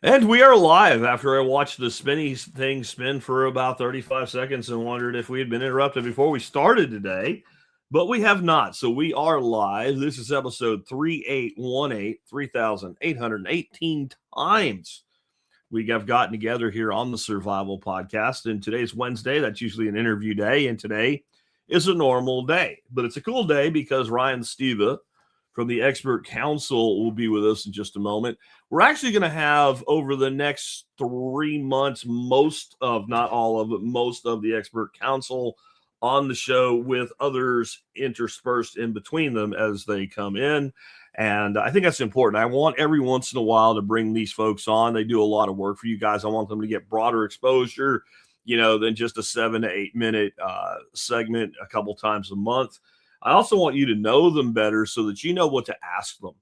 And we are live after I watched the spinny thing spin for about 35 seconds and wondered if we had been interrupted before we started today, but we have not. So we are live. This is episode 3818, 3,818 times we have gotten together here on the Survival Podcast. And today's Wednesday. That's usually an interview day. And today is a normal day, but it's a cool day because Ryan Steva from the Expert Council will be with us in just a moment. We're actually going to have over the next 3 months, most of, not all of it, most of the Expert Council on the show with others interspersed in between them as they come in. And I think that's important. I want every once in a while to bring these folks on. They do a lot of work for you guys. I want them to get broader exposure, than just a 7 to 8 minute segment a couple times a month. I also want you to know them better so that you know what to ask them.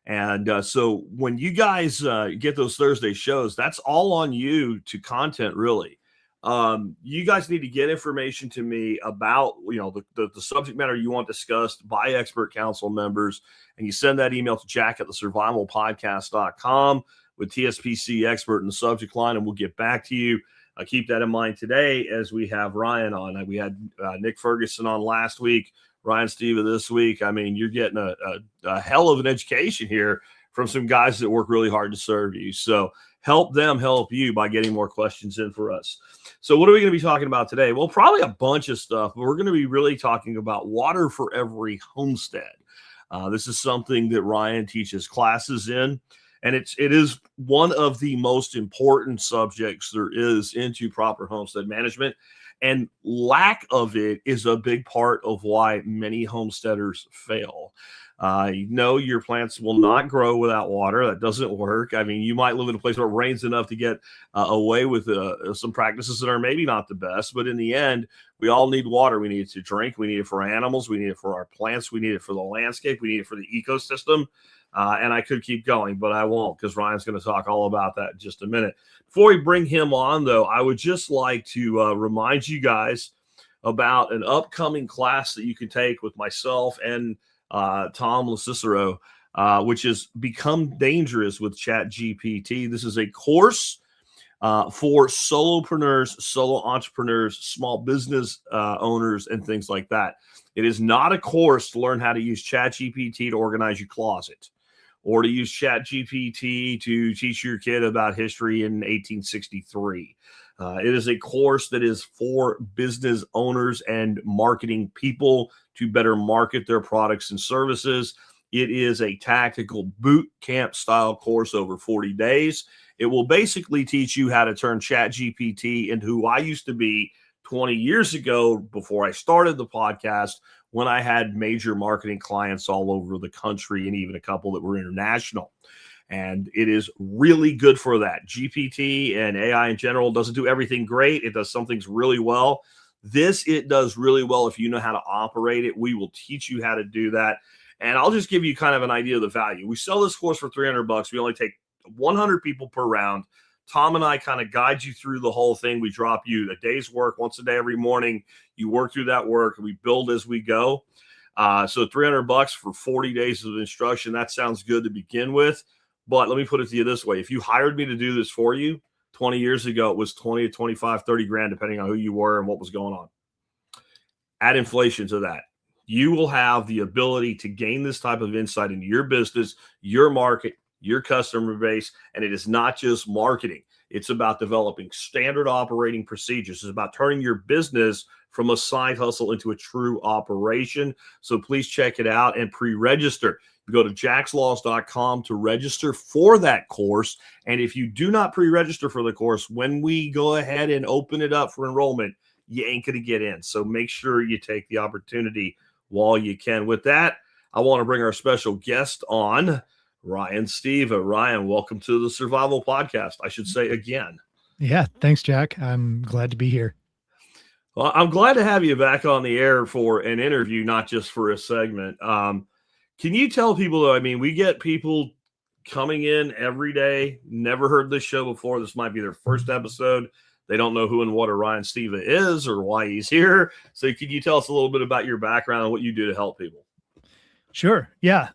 And so when you guys get those Thursday shows, that's all on you to content, really. You guys need to get information to me about, the subject matter you want discussed by Expert Council members. And you send that email to jack@thesurvivalpodcast.com with TSPC expert in the subject line, and we'll get back to you. Keep that in mind today as we have Ryan on. We had Nick Ferguson on last week. Ryan Steva this week. I mean, you're getting a hell of an education here from some guys that work really hard to serve you. So help them help you by getting more questions in for us. So what are we going to be talking about today? Well, probably a bunch of stuff, but we're going to be really talking about water for every homestead. This is something that Ryan teaches classes in, and it is one of the most important subjects there is into proper homestead management. And lack of it is a big part of why many homesteaders fail. Your plants will not grow without water. That doesn't work. I mean, you might live in a place where it rains enough to get away with some practices that are maybe not the best. But in the end, we all need water. We need it to drink. We need it for animals. We need it for our plants. We need it for the landscape. We need it for the ecosystem. And I could keep going, but I won't because Ryan's going to talk all about that in just a minute. Before we bring him on, though, I would just like to remind you guys about an upcoming class that you can take with myself and Tom LaCicero, which is Become Dangerous with ChatGPT. This is a course for solopreneurs, solo entrepreneurs, small business owners, and things like that. It is not a course to learn how to use ChatGPT to organize your closet, or to use ChatGPT to teach your kid about history in 1863. It is a course that is for business owners and marketing people to better market their products and services. It is a tactical boot camp style course over 40 days. It will basically teach you how to turn ChatGPT into who I used to be 20 years ago before I started the podcast, when I had major marketing clients all over the country and even a couple that were international. And it is really good for that. GPT and AI in general doesn't do everything great. It does some things really well. It does really well if you know how to operate it. We will teach you how to do that. And I'll just give you kind of an idea of the value. We sell this course for $300. We only take 100 people per round. Tom and I kind of guide you through the whole thing. We drop you a day's work once a day every morning. You work through that work, and we build as we go. So $300 for 40 days of instruction, that sounds good to begin with. But let me put it to you this way. If you hired me to do this for you 20 years ago, it was 20 to 25, 30 grand, depending on who you were and what was going on. Add inflation to that. You will have the ability to gain this type of insight into your business, your market, your customer base. And it is not just marketing. It's about developing standard operating procedures. It's about turning your business from a side hustle into a true operation. So please check it out and pre-register. You go to jackslaws.com to register for that course. And if you do not pre-register for the course, when we go ahead and open it up for enrollment, you ain't going to get in. So make sure you take the opportunity while you can. With that, I want to bring our special guest on, Ryan Steva. Ryan, welcome to the Survival Podcast. I should say again. Yeah, thanks, Jack. I'm glad to be here. Well, I'm glad to have you back on the air for an interview, not just for a segment. Can you tell people, though, I mean, we get people coming in every day, never heard this show before. This might be their first episode. They don't know who and what a Ryan Steva is or why he's here. So can you tell us a little bit about your background and what you do to help people? Sure. Yeah.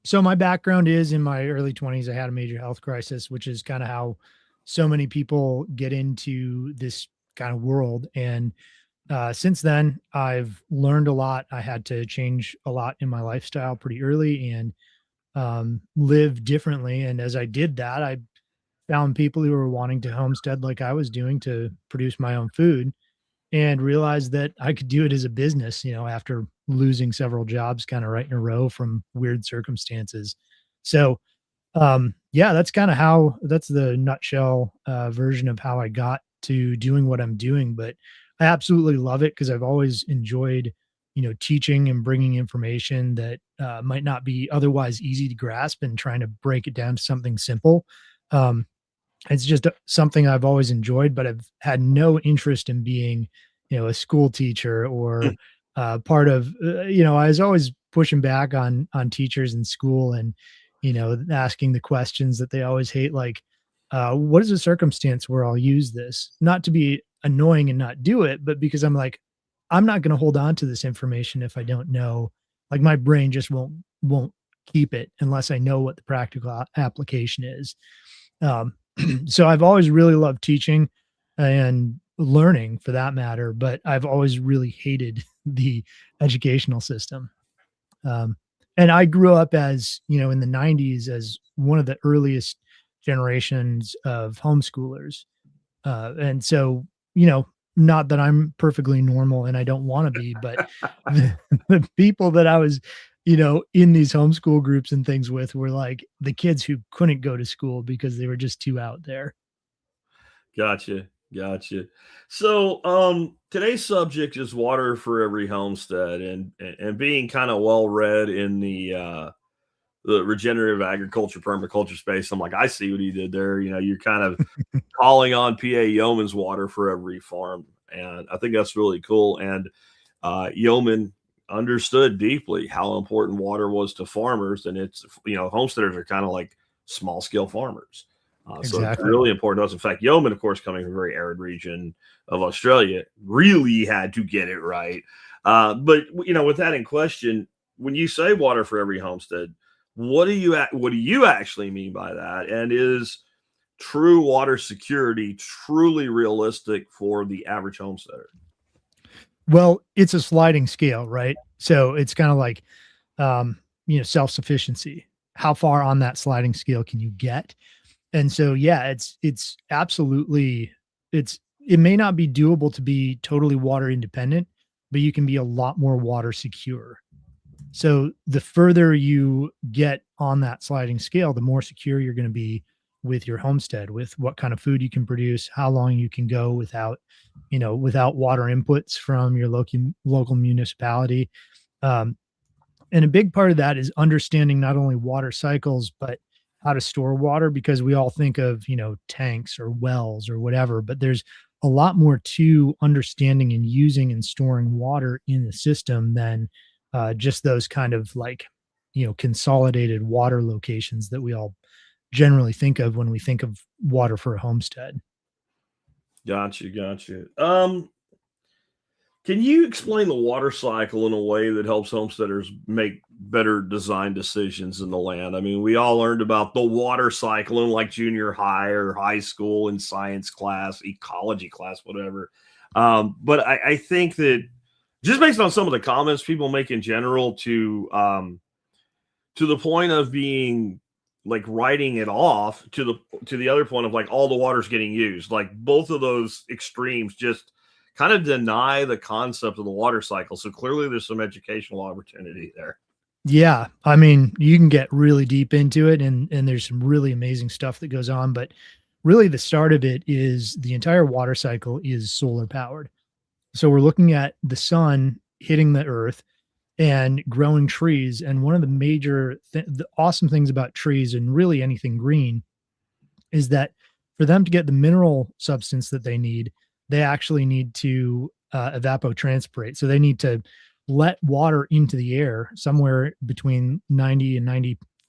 So my background is in my early 20s. I had a major health crisis, which is kind of how so many people get into this kind of world. And since then, I've learned a lot. I had to change a lot in my lifestyle pretty early and live differently. And as I did that, I found people who were wanting to homestead like I was doing to produce my own food and realized that I could do it as a business, after losing several jobs kind of right in a row from weird circumstances. So, yeah, that's kind of how that's the nutshell version of how I got to doing what I'm doing. But I absolutely love it because I've always enjoyed, teaching and bringing information that might not be otherwise easy to grasp and trying to break it down to something simple. Um, it's just something I've always enjoyed, but I've had no interest in being, a school teacher or part of, I was always pushing back on teachers in school and, asking the questions that they always hate, like, what is a circumstance where I'll use this? Not to be annoying and not do it, but because I'm like, I'm not going to hold on to this information if I don't know. Like my brain just won't keep it unless I know what the practical application is. Um, so I've always really loved teaching and learning for that matter, but I've always really hated the educational system. Um, and I grew up as, in the 90s as one of the earliest generations of homeschoolers. And so, not that I'm perfectly normal and I don't want to be, but the people that I was, in these homeschool groups and things with were like the kids who couldn't go to school because they were just too out there. Gotcha. Gotcha. So, today's subject is water for every homestead, and being kind of well read in the regenerative agriculture, permaculture space. I'm like, I see what he did there. You're kind of calling on PA Yeoman's water for every farm, and I think that's really cool. And Yeoman understood deeply how important water was to farmers, and it's homesteaders are kind of like small scale farmers. So it's Exactly. really important to us. In fact, Yeoman, of course, coming from a very arid region of Australia, really had to get it right. But with that in question, when you say water for every homestead, what do you actually mean by that? And is true water security truly realistic for the average homesteader? Well, it's a sliding scale, right? So it's kind of like, self-sufficiency. How far on that sliding scale can you get? And so, yeah, it's absolutely it may not be doable to be totally water independent, but you can be a lot more water secure. So the further you get on that sliding scale, the more secure you're going to be with your homestead, with what kind of food you can produce, how long you can go without, without water inputs from your local municipality. Um, and a big part of that is understanding not only water cycles, but how to store water because we all think of, tanks or wells or whatever, but there's a lot more to understanding and using and storing water in the system than just those kind of like, consolidated water locations that we all generally think of when we think of water for a homestead. Gotcha, gotcha. Can you explain the water cycle in a way that helps homesteaders make better design decisions in the land? I mean, we all learned about the water cycle in like junior high or high school in science class, ecology class, whatever. But I think that just based on some of the comments people make in general, to the point of being like writing it off, to the other point of like all the water's getting used, like both of those extremes just kind of deny the concept of the water cycle. So clearly there's some educational opportunity there. Yeah, I mean, you can get really deep into it and there's some really amazing stuff that goes on, but really the start of it is the entire water cycle is solar powered. So we're looking at the sun hitting the earth and growing trees, and one of the major the awesome things about trees and really anything green is that for them to get the mineral substance that they need, they actually need to evapotranspirate. So they need to let water into the air somewhere between 90 and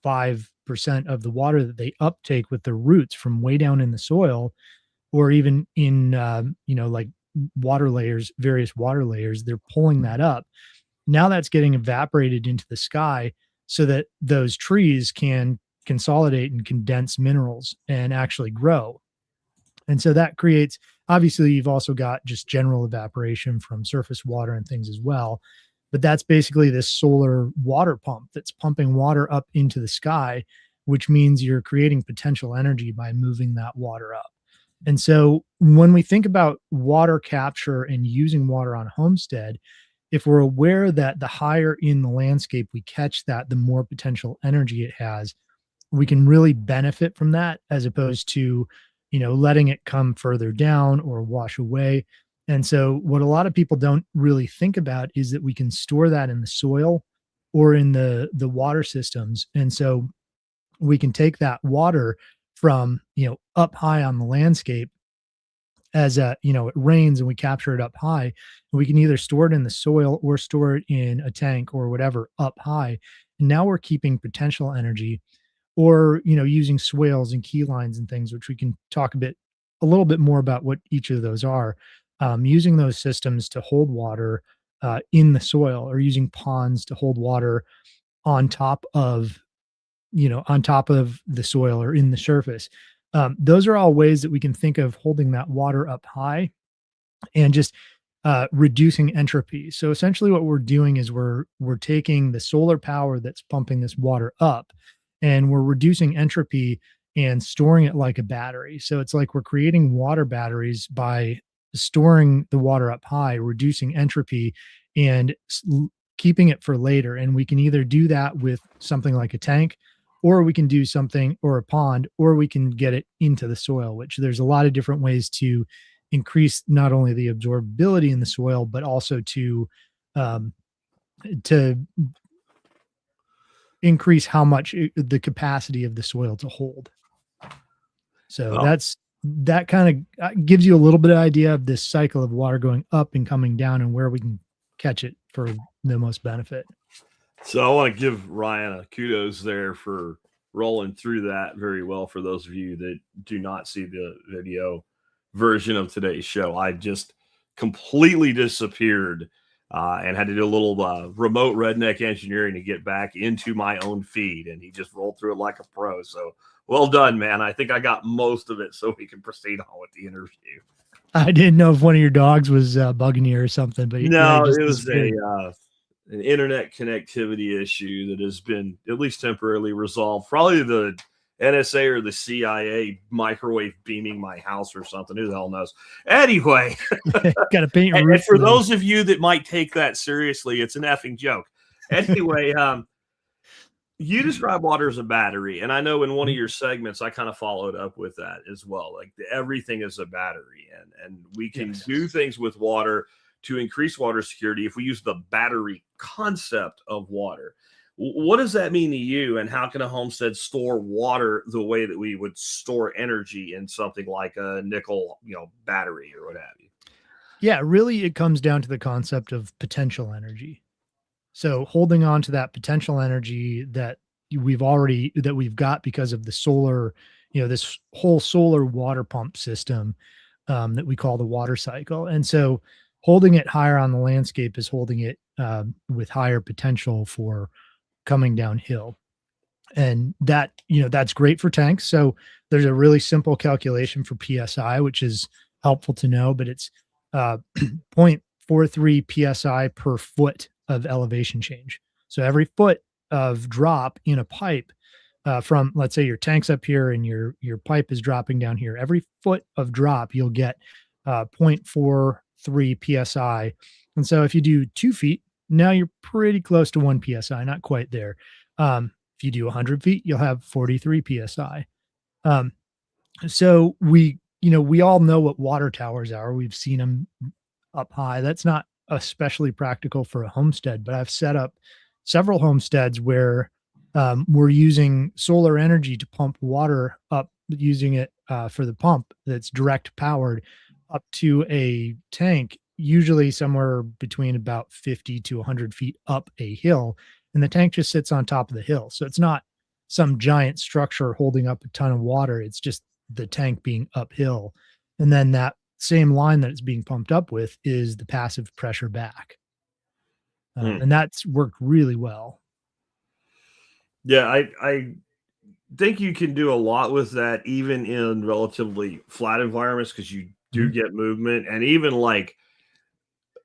95% of the water that they uptake with their roots from way down in the soil or even in, like water layers, various water layers, they're pulling that up. Now that's getting evaporated into the sky. so that those trees can consolidate and condense minerals and actually grow. And so that creates, obviously, you've also got just general evaporation from surface water and things as well. But that's basically this solar water pump that's pumping water up into the sky, which means you're creating potential energy by moving that water up. And so when we think about water capture and using water on homestead, if we're aware that the higher in the landscape we catch that, the more potential energy it has, we can really benefit from that as opposed to, letting it come further down or wash away. And so what a lot of people don't really think about is that we can store that in the soil or in the water systems. And so we can take that water from, up high on the landscape as it rains and we capture it up high, and we can either store it in the soil or store it in a tank or whatever up high. And now we're keeping potential energy, or using swales and key lines and things, which we can talk a little bit more about what each of those are. Using those systems to hold water in the soil, or using ponds to hold water on top of the soil or in the surface. Those are all ways that we can think of holding that water up high and just reducing entropy. So essentially what we're doing is we're taking the solar power that's pumping this water up, and we're reducing entropy and storing it like a battery. So it's like we're creating water batteries by storing the water up high, reducing entropy, and keeping it for later. And we can either do that with something like a tank, or we can do something, or a pond, or we can get it into the soil, which there's a lot of different ways to increase not only the absorbability in the soil, but also um, to increase how much the capacity of the soil to hold. So Well, that kind of gives you a little bit of idea of this cycle of water going up and coming down and where we can catch it for the most benefit. so I want to give Ryan a kudos there for rolling through that very well. For those of you that do not see the video version of today's show, I just completely disappeared and had to do a little remote redneck engineering to get back into my own feed, and he just rolled through it like a pro. So well done, man. I think I got most of it, so we can proceed on with the interview. I didn't know if one of your dogs was bugging you or something, but yeah, No, he just it was disappeared. an internet connectivity issue that has been at least temporarily resolved. Probably the NSA or the CIA microwave beaming my house or something. Who the hell knows? Anyway, Got to paint your and roof for today. those of you that might take that seriously, it's an effing joke. Anyway, you describe water as a battery, and I know in one of your segments I kind of followed up with that as well. Like everything is a battery, and we can Yes. do things with water to increase water security if we use the battery concept of water. What does that mean to you, and how can a homestead store water the way that we would store energy in something like a nickel, battery or what have you? Yeah, really it comes down to the concept of potential energy. So holding on to that potential energy that we've got because of the solar, this whole solar water pump system that we call the water cycle. And so holding it higher on the landscape is holding it with higher potential for coming downhill. And that's great for tanks. So there's a really simple calculation for PSI, which is helpful to know, but it's 0.43 PSI per foot of elevation change. So every foot of drop in a pipe from, let's say, your tank's up here and your pipe is dropping down here, every foot of drop you'll get 0.43 PSI. And so if you do 2 feet, now you're pretty close to 1 PSI, not quite there. If you do 100 feet, you'll have 43 PSI. Um, so we all know what water towers are. We've seen them up high. That's not especially practical for a homestead, but I've set up several homesteads where we're using solar energy to pump water up, using it for the pump that's direct powered up to a tank, usually somewhere between about 50 to 100 feet up a hill. And the tank just sits on top of the hill. So it's not some giant structure holding up a ton of water. It's just the tank being uphill. And then that same line that it's being pumped up with is the passive pressure back. Hmm. And that's worked really well. Yeah, I think you can do a lot with that even in relatively flat environments because you do Mhm. get movement and even like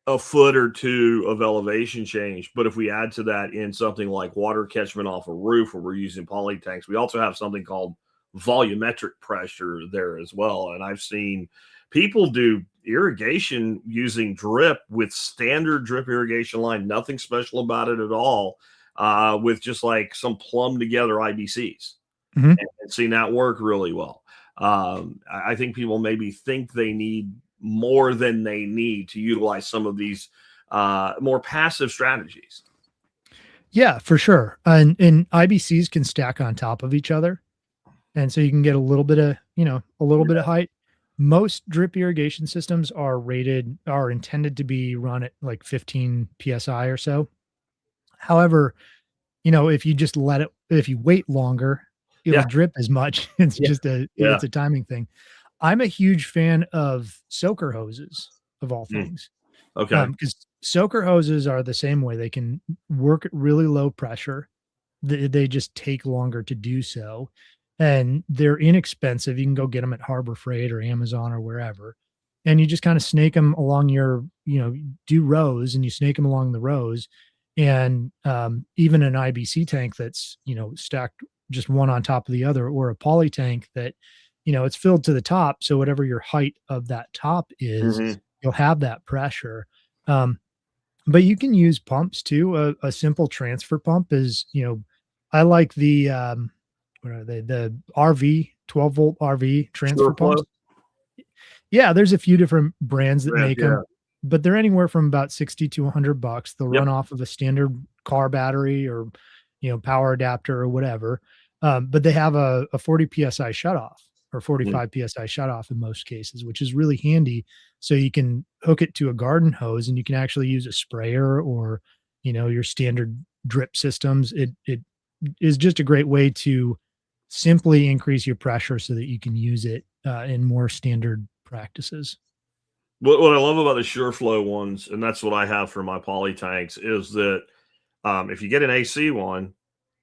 a foot or two of elevation change. But if we add to that in something like water catchment off a roof where we're using poly tanks, we also have something called volumetric pressure there as well. And I've seen people do irrigation using drip with standard drip irrigation line, nothing special about it at all, with just like some plumbed together IBCs Mhm. and seen that work really well. I think people maybe think they need more than they need to utilize some of these more passive strategies. Yeah, for sure. And IBCs can stack on top of each other. And so you can get a little bit of, a little bit of height. Most drip irrigation systems are intended to be run at like 15 PSI or so. However, if you just if you wait longer, it'll Yeah, drip as much. It's yeah, just yeah. it's a timing thing. I'm a huge fan of soaker hoses of all Mm, things. okay. Because soaker hoses are the same way. They can work at really low pressure. They just take longer to do so, and they're inexpensive. You can go get them at Harbor Freight or Amazon or wherever, and you just kinda snake them along do rows, and you snake them along the rows, and, even an IBC tank that's, stacked just one on top of the other, or a poly tank that, it's filled to the top, so whatever your height of that top is, Hmm. you'll have that pressure. Um, but you can use pumps too. A simple transfer pump is, I like what are they? The RV 12-volt RV transfer Sure pumps. flow. Yeah, there's a few different brands that make Yeah. them, but they're anywhere from about 60 to $100. They'll Yep. run off of a standard car battery or, power adapter or whatever. But they have a 40 PSI shutoff or Mm. 45 PSI shutoff in most cases, which is really handy. So you can hook it to a garden hose and you can actually use a sprayer or, your standard drip systems. It is just a great way to simply increase your pressure so that you can use it in more standard practices. What I love about the Sure Flow ones, and that's what I have for my poly tanks, is that if you get an AC one,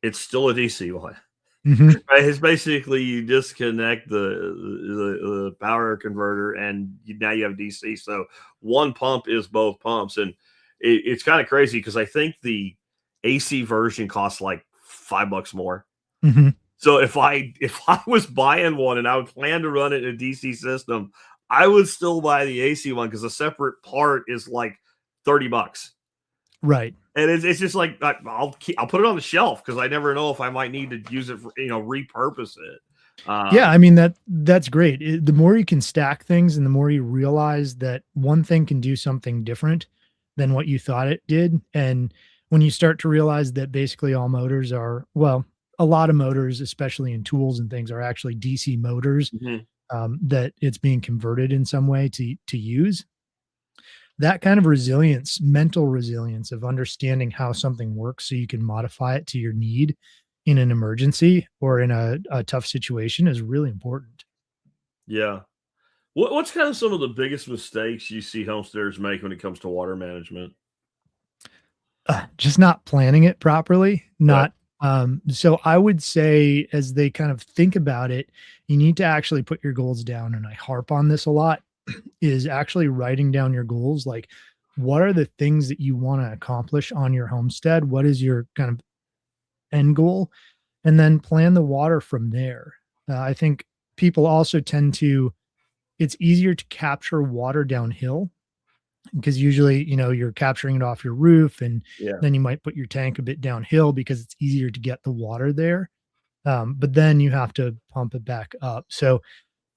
it's still a DC one. Mhm. Right, it's basically you disconnect the power converter and now you have DC. So one pump is both pumps, and it's kind of crazy because I think the AC version costs like $5 more. Mhm. So if I was buying one and I would plan to run it in a DC system, I would still buy the AC one because a separate part is like $30. Right. And it's just like I'll put it on the shelf because I never know if I might need to use it for, repurpose it. Yeah, Um, I mean, that's great. The more you can stack things and the more you realize that one thing can do something different than what you thought it did, and when you start to realize that basically all motors are well, a lot of motors, especially in tools and things, are actually DC motors, mhm. that it's being converted in some way to use. That kind of resilience, mental resilience of understanding how something works so you can modify it to your need in an emergency or in a tough situation is really important. Yeah. What's kind of some of the biggest mistakes you see homesteaders make when it comes to water management? Just not planning it properly, Yeah. not so I would say as they kind of think about it, you need to actually put your goals down, and I harp on this a lot, is actually writing down your goals, like, what are the things that you wanna accomplish on your homestead? What is your kind of end goal? And then plan the water from there. I think people also tend to it's easier to capture water downhill because usually, you're capturing it off your roof and Yeah. then you might put your tank a bit downhill because it's easier to get the water there. But then you have to pump it back up. So,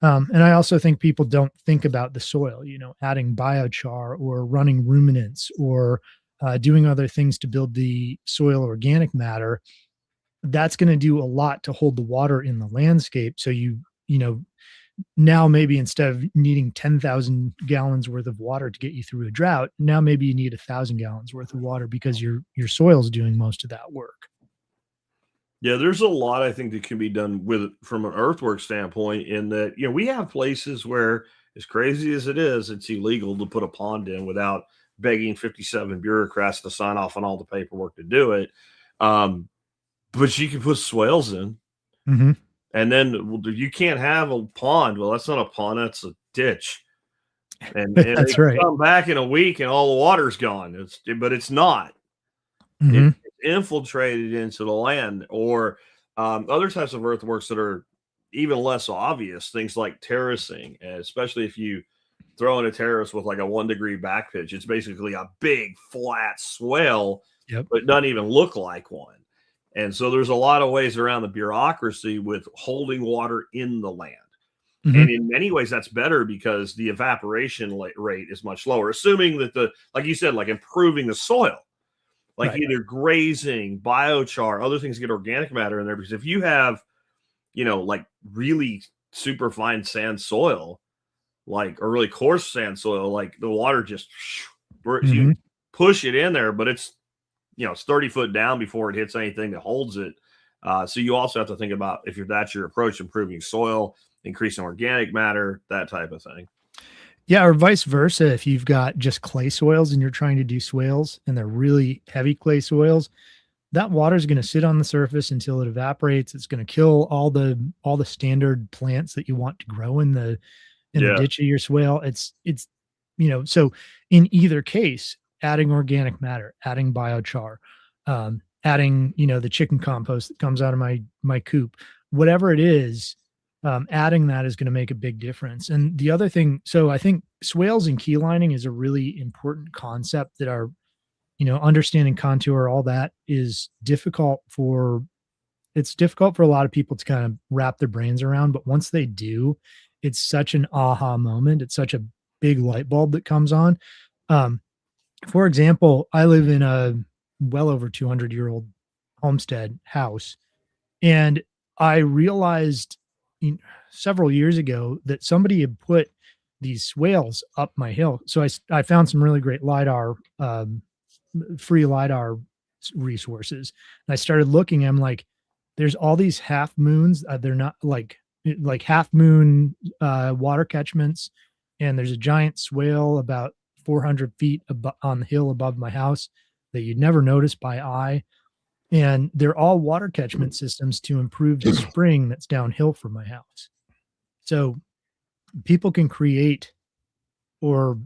and I also think people don't think about the soil, adding biochar or running ruminants or doing other things to build the soil organic matter. That's going to do a lot to hold the water in the landscape. So you know, now maybe instead of needing 10,000 gallons worth of water to get you through a drought, now maybe you need 1,000 gallons worth of water because your soil's doing most of that work. Yeah, there's a lot I think that can be done with from an earthwork standpoint in that, we have places where as crazy as it is, it's illegal to put a pond in without begging 57 bureaucrats to sign off on all the paperwork to do it. Um, but you can put swales in. Mm-hmm. And then you can't have a pond. Well, that's not a pond, that's a ditch. And they That's right. come back in a week and all the water's gone. But it's not. Mm-hmm. It's infiltrated into the land, or other types of earthworks that are even less obvious, things like terracing, especially if you throw in a terrace with like a 1 degree back pitch. It's basically a big flat swale, Yep. but doesn't even look like one. And so there's a lot of ways around the bureaucracy with holding water in the land. Mm-hmm. And in many ways, that's better because the evaporation rate is much lower, assuming that like you said, like improving the soil, like Right. either grazing, biochar, other things get organic matter in there. Because if you have, like really super fine sand soil, like, or really coarse sand soil, like the water just, you push it in there, but it's 30 foot down before it hits anything that holds it. So you also have to think about, if that's your approach, improving soil, increasing organic matter, that type of thing. Yeah, or vice versa. If you've got just clay soils and you're trying to do swales and they're really heavy clay soils, that water is going to sit on the surface until it evaporates. It's going to kill all the standard plants that you want to grow in the ditch of your swale. It's so in either case, adding organic matter, adding biochar, adding the chicken compost that comes out of my coop, whatever it is, adding that is going to make a big difference. And the other thing, so I think swales and key lining is a really important concept that are, understanding contour, all that is difficult for a lot of people to kind of wrap their brains around. But once they do, it's such an aha moment. It's such a big light bulb that comes on. For example, I live in a well over 200-year-old homestead house, and I realized several years ago that somebody had put these swales up my hill. So I found some really great LiDAR, free LiDAR resources. And I started looking, I'm like, there's all these half moons. They're not like half moon water catchments. And there's a giant swale about 400 feet on the hill above my house that you'd never notice by eye. And they're all water catchment systems to improve the spring that's downhill from my house. So people can create or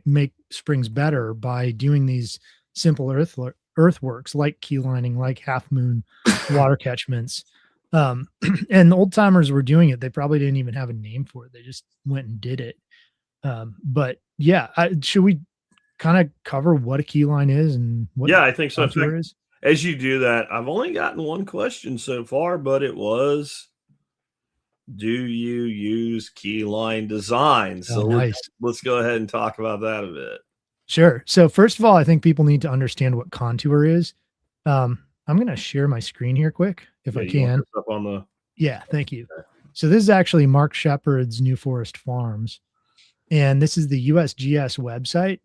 make springs better by doing these simple earthworks like key lining, like half moon water catchments. And the old timers were doing it. They probably didn't even have a name for it. They just went and did it. But yeah, should we kind of cover what a key line is and what I think so. Is? As you do that, I've only gotten one question so far, but it was, do you use key line design? So nice. Let's go ahead and talk about that a bit. Sure. So first of all, I think people need to understand what contour is. I'm going to share my screen here quick if I can. Up on the... Yeah, thank you. So this is actually Mark Shepard's New Forest Farms, and this is the USGS website,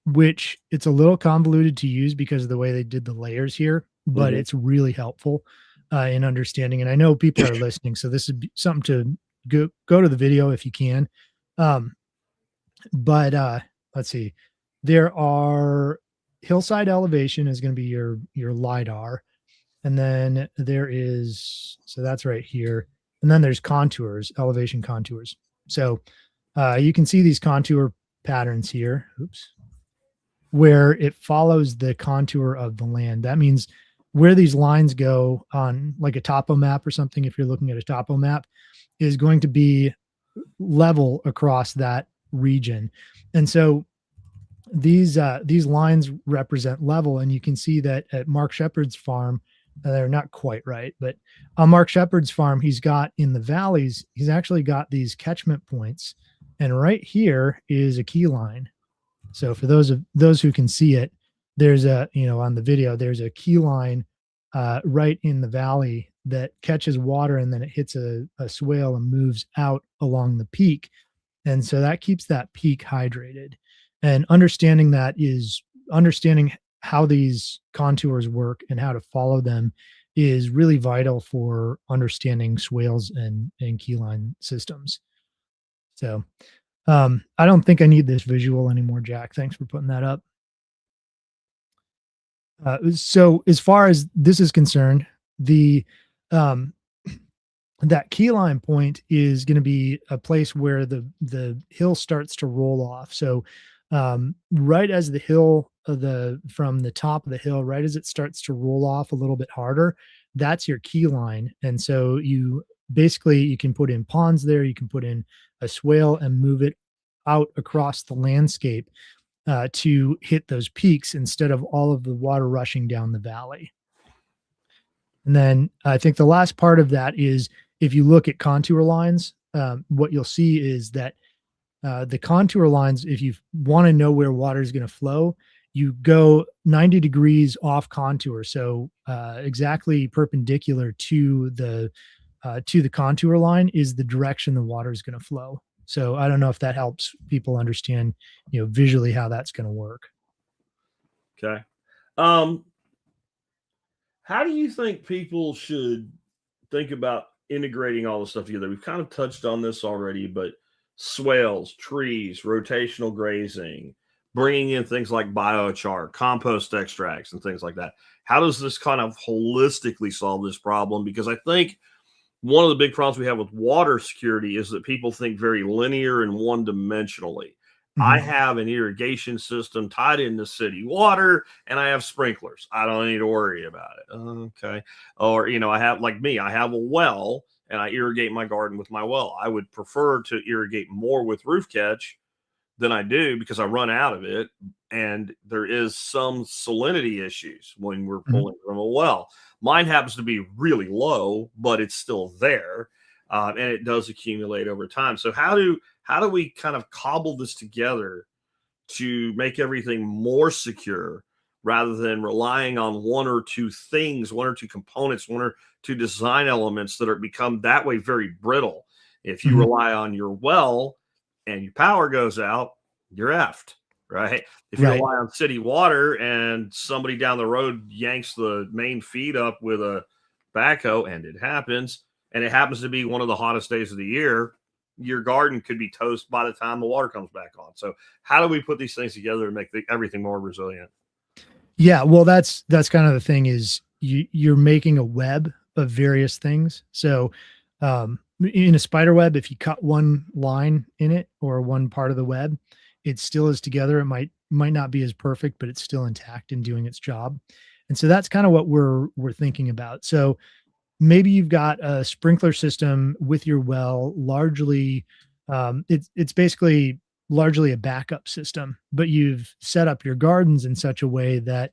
which it's a little convoluted to use because of the way they did the layers here, but it's really helpful in understanding. And I know people are listening, so this is something to go to the video if you can. But let's see, there are hillside elevation is going to be your LiDAR. And then there is, so that's right here. And then there's contours, elevation contours. So you can see these contour patterns here, where it follows the contour of the land. That means where these lines go on like a topo map or something, if you're looking at a topo map, is going to be level across that region. And so these lines represent level. And you can see that at Mark Shepard's farm, they're not quite right, but on Mark Shepard's farm, he's got in the valleys, he's actually got these catchment points. And right here is a key line. So for those who can see it, there's a, on the video, there's a key line right in the valley that catches water, and then it hits a swale and moves out along the peak. And so that keeps that peak hydrated. And understanding that is understanding how these contours work and how to follow them is really vital for understanding swales and keyline systems. So I don't think I need this visual anymore, Jack. Thanks for putting that up. So as far as this is concerned, the um, that key line point is going to be a place where the hill starts to roll off. So right as the hill from the top of the hill, right as it starts to roll off a little bit harder, that's your key line. And so you basically you can put in ponds there, you can put in a swale and move it out across the landscape to hit those peaks instead of all of the water rushing down the valley. And then I think the last part of that is if you look at contour lines, what you'll see is that the contour lines, if you want to know where water is going to flow, you go 90 degrees off contour. So exactly perpendicular to the contour line is the direction the water is going to flow. So I don't know if that helps people understand, visually how that's going to work. Okay. How do you think people should think about integrating all this stuff together? We've kind of touched on this already, but swales, trees, rotational grazing, bringing in things like biochar, compost extracts, and things like that. How does this kind of holistically solve this problem? Because I think one of the big problems we have with water security is that people think very linear and one dimensionally. I Mhm. have an irrigation system tied into city water and I have sprinklers. I don't need to worry about it. Okay. Or, I have, like me, I have a well and I irrigate my garden with my well. I would prefer to irrigate more with roof catch than I do because I run out of it. And there is some salinity issues when we're Mhm. pulling from a well. Mine happens to be really low, but it's still there, and it does accumulate over time. So how do we kind of cobble this together to make everything more secure rather than relying on one or two things, one or two components, one or two design elements that are become that way very brittle? If you Mhm. rely on your well and your power goes out, you're effed, right? If you Right. rely on city water and somebody down the road yanks the main feed up with a backhoe, and it happens, and it happens to be one of the hottest days of the year, your garden could be toast by the time the water comes back on. So how do we put these things together to make everything more resilient? Yeah, well, that's kind of the thing is you're making a web of various things. So, in a spider web, if you cut one line in it or one part of the web, it still is together. It might not be as perfect, but it's still intact and doing its job. And so that's kind of what we're thinking about. So maybe you've got a sprinkler system with your well, largely, it's basically largely a backup system, but you've set up your gardens in such a way that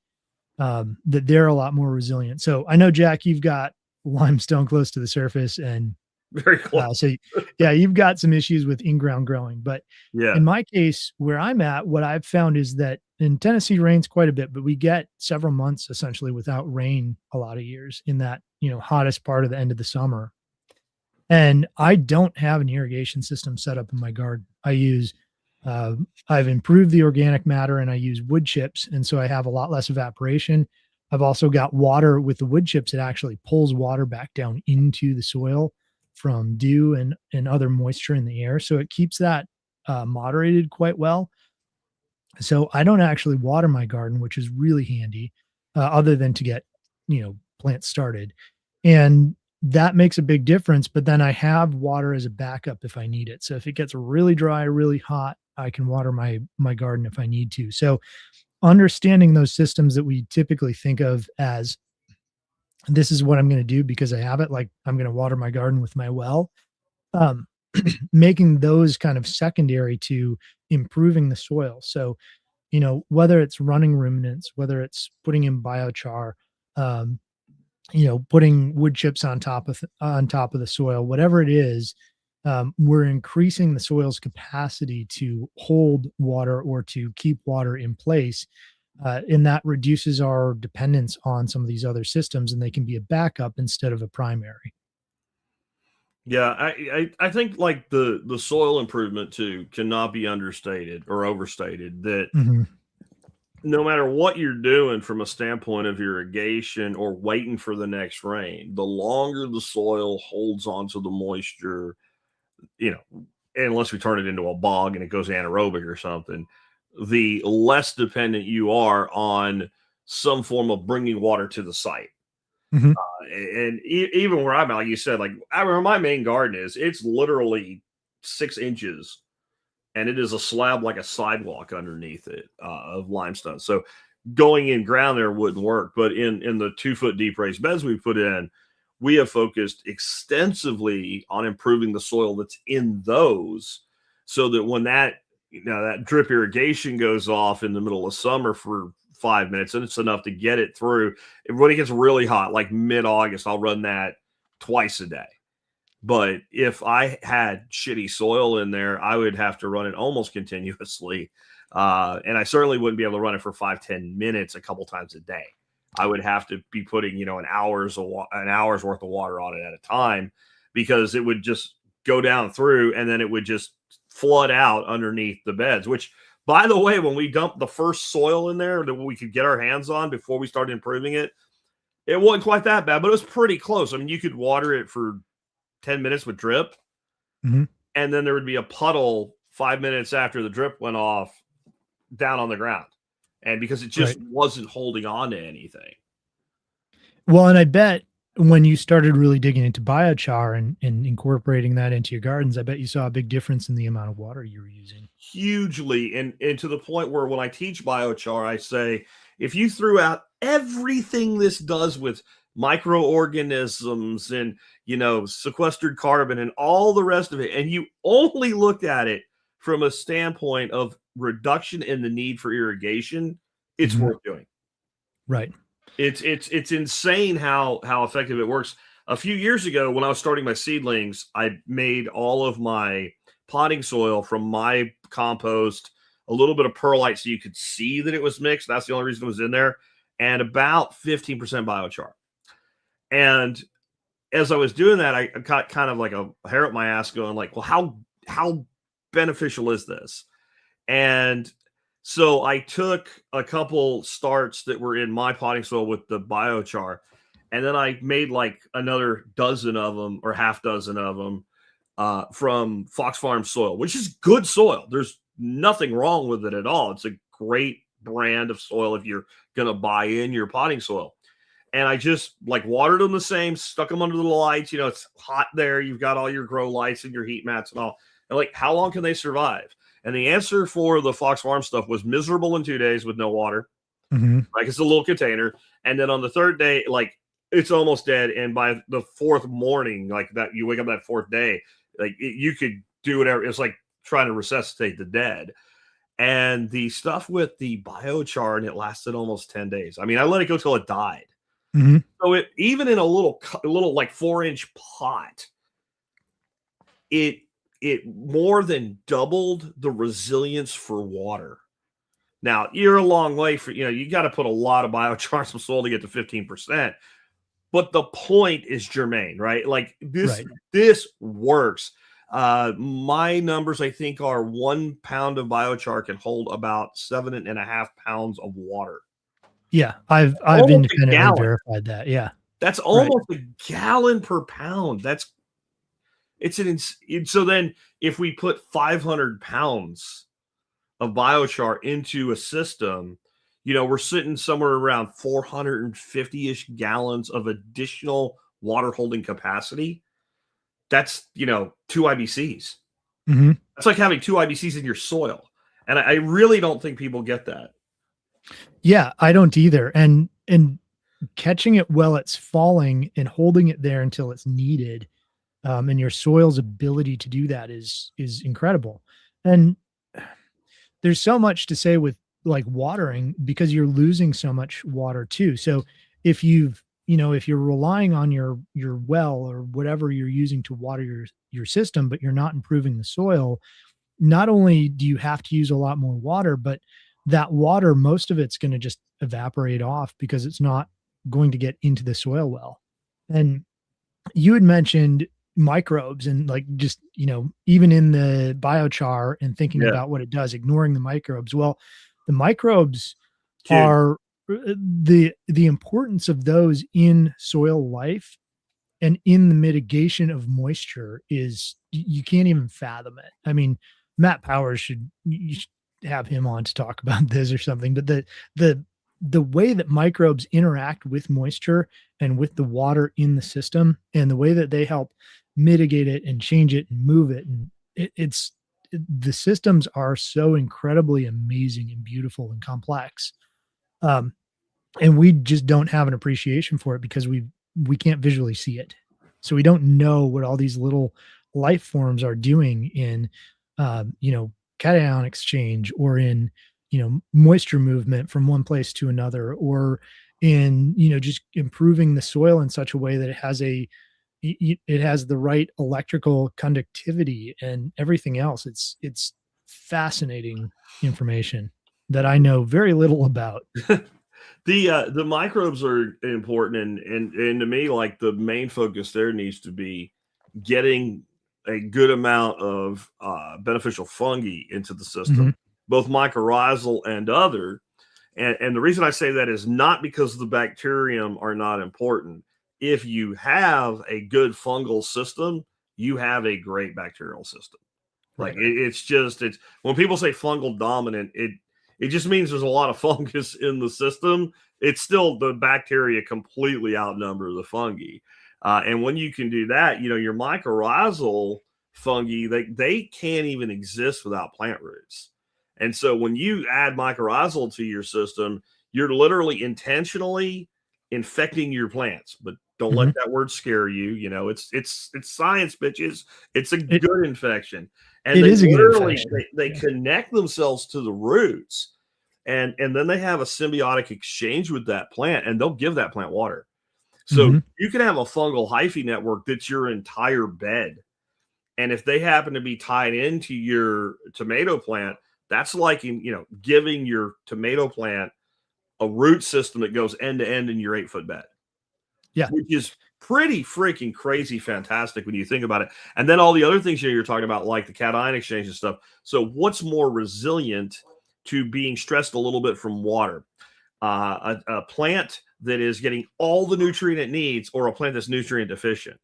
that they're a lot more resilient. So I know, Jack, you've got limestone close to the surface, and Very close. so yeah, you've got some issues with in-ground growing. But Yeah. in my case, where I'm at, what I've found is that in Tennessee rains quite a bit, but we get several months essentially without rain a lot of years in that, hottest part of the end of the summer. And I don't have an irrigation system set up in my garden. Uh, I've improved the organic matter and I use wood chips. And so I have a lot less evaporation. I've also got water with the wood chips. It actually pulls water back down into the soil from dew and other moisture in the air. So it keeps that moderated quite well. So I don't actually water my garden, which is really handy, other than to get, plants started. And that makes a big difference. But then I have water as a backup if I need it. So if it gets really dry, really hot, I can water my garden if I need to. So understanding those systems that we typically think of as this is what I'm going to do because I have it, like I'm going to water my garden with my well. Um, Making those kind of secondary to improving the soil. So whether it's running ruminants, whether it's putting in biochar, um, putting wood chips on top of the soil, whatever it is, we're increasing the soil's capacity to hold water or to keep water in place. And that reduces our dependence on some of these other systems, and they can be a backup instead of a primary. Yeah, I think like the soil improvement too cannot be understated or overstated. That Mhm. no matter what you're doing from a standpoint of irrigation or waiting for the next rain, the longer the soil holds onto the moisture, you know, unless we turn it into a bog and it goes anaerobic or something, the less dependent you are on some form of bringing water to the site. Mhm. And even where I'm at, like you said, like where my main garden is, it's literally 6 inches, and it is a slab like a sidewalk underneath it of limestone. So going in ground there wouldn't work. But in the 2 foot deep raised beds we put in, we have focused extensively on improving the soil that's in those, so that when that drip irrigation goes off in the middle of summer for 5 minutes, and it's enough to get it through. When it gets really hot, like mid-August, I'll run that twice a day. But if I had shitty soil in there, I would have to run it almost continuously. And I certainly wouldn't be able to run it for 5-10 minutes a couple times a day. I would have to be putting, an hour's worth of water on it at a time, because it would just go down through and then it would just flood out underneath the beds, which, by the way, when we dumped the first soil in there that we could get our hands on before we started improving it, it wasn't quite that bad, but it was pretty close. I mean, you could water it for 10 minutes with drip, Mhm. and then there would be a puddle 5 minutes after the drip went off down on the ground. And because it just wasn't holding on to anything. Well, and I bet when you started really digging into biochar and incorporating that into your gardens, I bet you saw a big difference in the amount of water you were using. Hugely. And to the point where when I teach biochar, I say, if you threw out everything this does with microorganisms and, sequestered carbon and all the rest of it, and you only looked at it from a standpoint of reduction in the need for irrigation, it's Mhm. worth doing. Right. It's insane how effective it works. A few years ago, when I was starting my seedlings, I made all of my potting soil from my compost, a little bit of perlite so you could see that it was mixed. That's the only reason it was in there, and about 15% biochar. And as I was doing that, I got kind of like a hair up my ass going like, well, how beneficial is this? And so I took a couple starts that were in my potting soil with the biochar, and then I made like another dozen of them or half dozen of them from Fox Farm soil, which is good soil. There's nothing wrong with it at all. It's a great brand of soil if you're going to buy in your potting soil. And I just like watered them the same, stuck them under the lights. It's hot there. You've got all your grow lights and your heat mats and all. And like, how long can they survive? And the answer for the Fox Farm stuff was miserable in 2 days with no water. Mhm. Like, it's a little container. And then on the third day, like, it's almost dead. And by the fourth morning, like that, you wake up that fourth day, like you could do whatever. It's like trying to resuscitate the dead. And the stuff with the biochar, and it lasted almost 10 days. I mean, I let it go till it died. Mhm. So it, even in a little like 4-inch pot, it more than doubled the resilience for water. Now, you're a long way for, you got to put a lot of biochar in some soil to get to 15%. But the point is germane, right? Like this works. My numbers, I think, are 1 pound of biochar can hold about 7.5 pounds of water. Yeah, I've Almost a independently gallon. verified that. Yeah. That's almost a gallon per pound. So then if we put 500 pounds of biochar into a system, we're sitting somewhere around 450-ish gallons of additional water holding capacity. That's, 2 IBCs. Mhm. That's like having 2 IBCs in your soil. And I really don't think people get that. Yeah, I don't either. And catching it while it's falling and holding it there until it's needed, and your soil's ability to do that is incredible. And there's so much to say with like watering because you're losing so much water too. So if if you're relying on your well or whatever you're using to water your system, but you're not improving the soil, not only do you have to use a lot more water, but that water, most of it's going to just evaporate off because it's not going to get into the soil well. And you had mentioned microbes and like just, even in the biochar and thinking Yeah. about what it does, ignoring the microbes. Well, the microbes Huge. are the importance of those in soil life and in the mitigation of moisture is you can't even fathom it. I mean, Matt Powers you should have him on to talk about this or something, but the the way that microbes interact with moisture and with the water in the system, and the way that they help mitigate it and change it and move it, and the systems are so incredibly amazing and beautiful and complex. Um, and we just don't have an appreciation for it because we can't visually see it. So we don't know what all these little life forms are doing in, you know, cation exchange, or in, you know, moisture movement from one place to another, or in, you know, just improving the soil in such a way that it has it has the right electrical conductivity and everything else. It's fascinating information that I know very little about. The microbes are important, and to me, like, the main focus there needs to be getting a good amount of beneficial fungi into the system, Mhm, both mycorrhizal and other. And the reason I say that is not because the bacterium are not important. If you have a good fungal system, you have a great bacterial system. Like, right. it's when people say fungal dominant, it just means there's a lot of fungus in the system. It's still, the bacteria completely outnumber the fungi. And when you can do that, you know, your mycorrhizal fungi, they can't even exist without plant roots. And so when you add mycorrhizal to your system, you're literally intentionally infecting your plants. But don't let Mhm. that word scare you. You know, it's science, bitches. It's a It good infection. And it they is a good literally infection. they Yeah. connect themselves to the roots, and then they have a symbiotic exchange with that plant, and they'll give that plant water. So Mhm, you can have a fungal hyphae network that's your entire bed. And if they happen to be tied into your tomato plant, that's like, you know, giving your tomato plant a root system that goes end to end in your 8-foot bed, yeah. which is pretty freaking crazy fantastic when you think about it. And then all the other things you're talking about, like the cation exchange and stuff. So what's more resilient to being stressed a little bit from water? A plant that is getting all the nutrient it needs, or a plant that's nutrient deficient?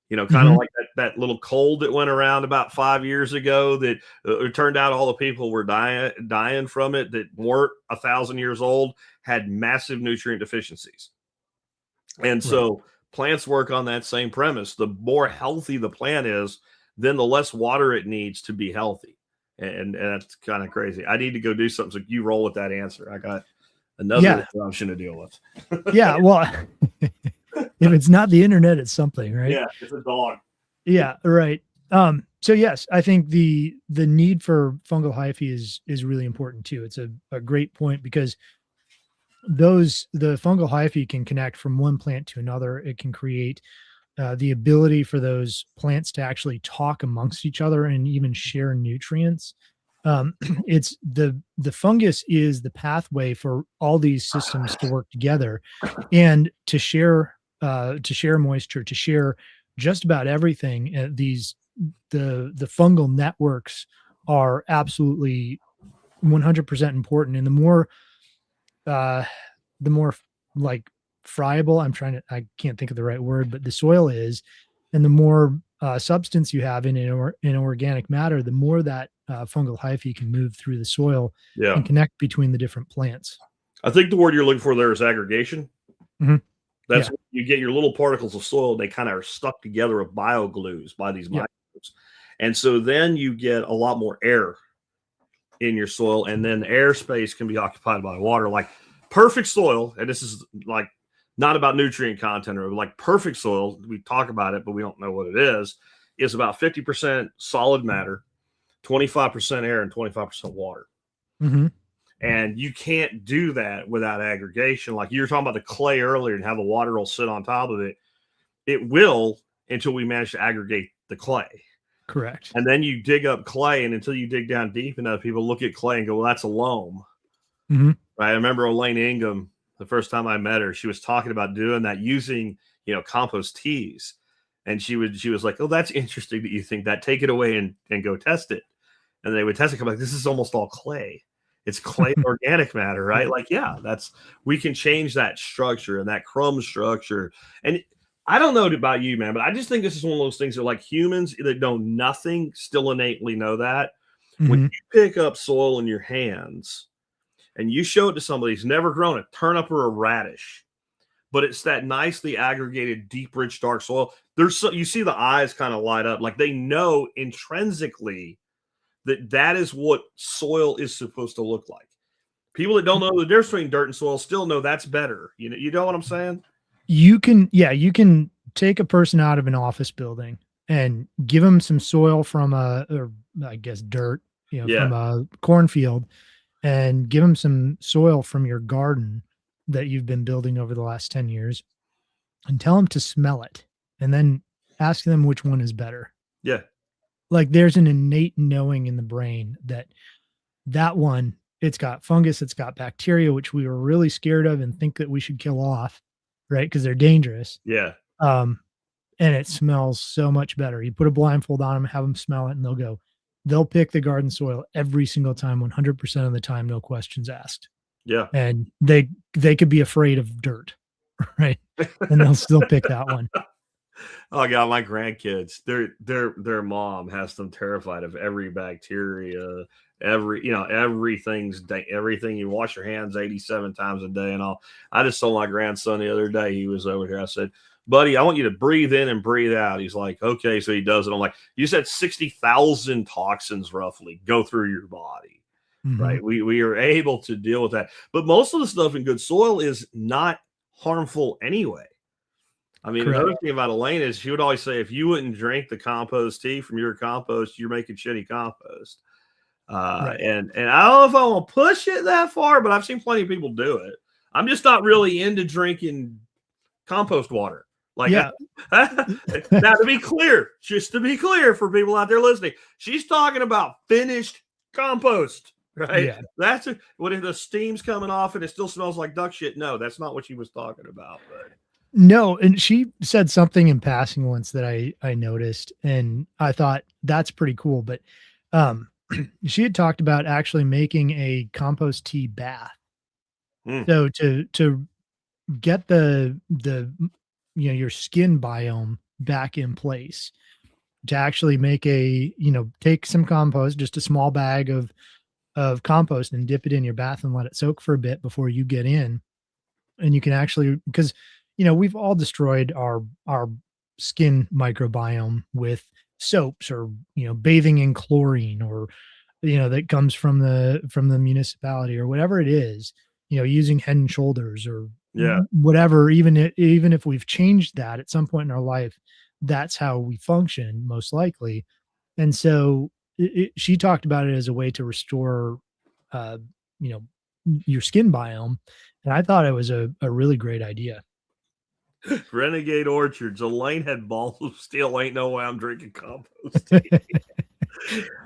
You know, kind of Mhm, like that little cold that went around about 5 years ago, that it turned out all the people were dying from it that weren't 1,000 years old, had massive nutrient deficiencies. And right. so plants work on that same premise. The more healthy the plant is, then the less water it needs to be healthy. And that's kind of crazy. I need to go do something. So you roll with that answer. I got another Yeah, interruption to deal with. yeah, well, if it's not the internet, it's something, right? Yeah, it's a dog. Yeah, right. So yes, I think the need for fungal hyphae is really important too. It's a great point, because the fungal hyphae can connect from one plant to another. It can create the ability for those plants to actually talk amongst each other and even share nutrients. It's the fungus is the pathway for all these systems to work together and to share moisture, to share just about everything. The fungal networks are absolutely 100% important, and uh, the more like friable, I can't think of the right word, but the soil is, and the more substance you have in it, or in organic matter, the more that fungal hyphae can move through the soil Yeah. and connect between the different plants. I think the word you're looking for there is aggregation. Mhm. That's Yeah. when you get your little particles of soil. They kind of are stuck together with bioglues by these Yep. microbes. And so then you get a lot more air in your soil, and then the airspace can be occupied by water. Like perfect soil, and this is like not about nutrient content, or like perfect soil, we talk about it, but we don't know what it is about 50% solid matter, 25% air, and 25% water. Hmm. And you can't do that without aggregation. Like you were talking about the clay earlier and how the water will sit on top of it. It will, until we manage to aggregate the clay. Correct. And then you dig up clay, and until you dig down deep enough, people look at clay and go, well, that's a loam. Hmm. Right? I remember Elaine Ingham, the first time I met her, she was talking about doing that using, you know, compost teas. And she was like, oh, that's interesting that you think that. Take it away and go test it. And they would test it, come like, this is almost all clay. It's clay organic matter, right? Like, yeah, we can change that structure and that crumb structure. And I don't know about you, man, but I just think this is one of those things that, like, humans that know nothing still innately know that. When Hmm. you pick up soil in your hands, and you show it to somebody who's never grown a turnip or a radish, but it's that nicely aggregated, deep, rich, dark soil. You see the eyes kind of light up, like they know intrinsically that is what soil is supposed to look like. People that don't know the difference between dirt and soil still know that's better. You know what I'm saying? You can take a person out of an office building and give them some soil from or I guess dirt, from a cornfield, and give them some soil from your garden that you've been building over the last 10 years and tell them to smell it and then ask them which one is better. Yeah. Like there's an innate knowing in the brain that one, it's got fungus, it's got bacteria, which we were really scared of and think that we should kill off, right? Because they're dangerous. Yeah. And it smells so much better. You put a blindfold on them, have them smell it, and they'll pick the garden soil every single time, 100% of the time, no questions asked. Yeah. And they could be afraid of dirt, right? And they'll still pick that one. Oh God, my grandkids, their mom has them terrified of every bacteria, everything you wash your hands 87 times a day and all. I just told my grandson the other day, he was over here. I said, buddy, I want you to breathe in and breathe out. He's like, okay. So he does it. I'm like, you said 60,000 toxins roughly go through your body, right? We are able to deal with that. But most of the stuff in good soil is not harmful anyway. I mean, Correct. Another thing about Elaine is she would always say, if you wouldn't drink the compost tea from your compost, you're making shitty compost. Right. And I don't know if I want to push it that far, but I've seen plenty of people do it. I'm just not really into drinking compost water. Like, yeah. Now to be clear for people out there listening, she's talking about finished compost, right? Yeah. That's when the steam's coming off and it still smells like duck shit. No, that's not what she was talking about. But no, and she said something in passing once that I noticed, and I thought that's pretty cool. But she had talked about actually making a compost tea bath. So to get the your skin biome back in place, to actually make take some compost, just a small bag of compost, and dip it in your bath and let it soak for a bit before you get in. And you can actually, because we've all destroyed our skin microbiome with soaps or bathing in chlorine, or that comes from the municipality or whatever it is, using Head and Shoulders or whatever. Even if we've changed that at some point in our life, that's how we function most likely. And so she talked about it as a way to restore your skin biome, and I thought it was a really great idea. Renegade Orchards. Elaine had balls of steel. Ain't no way I'm drinking compost.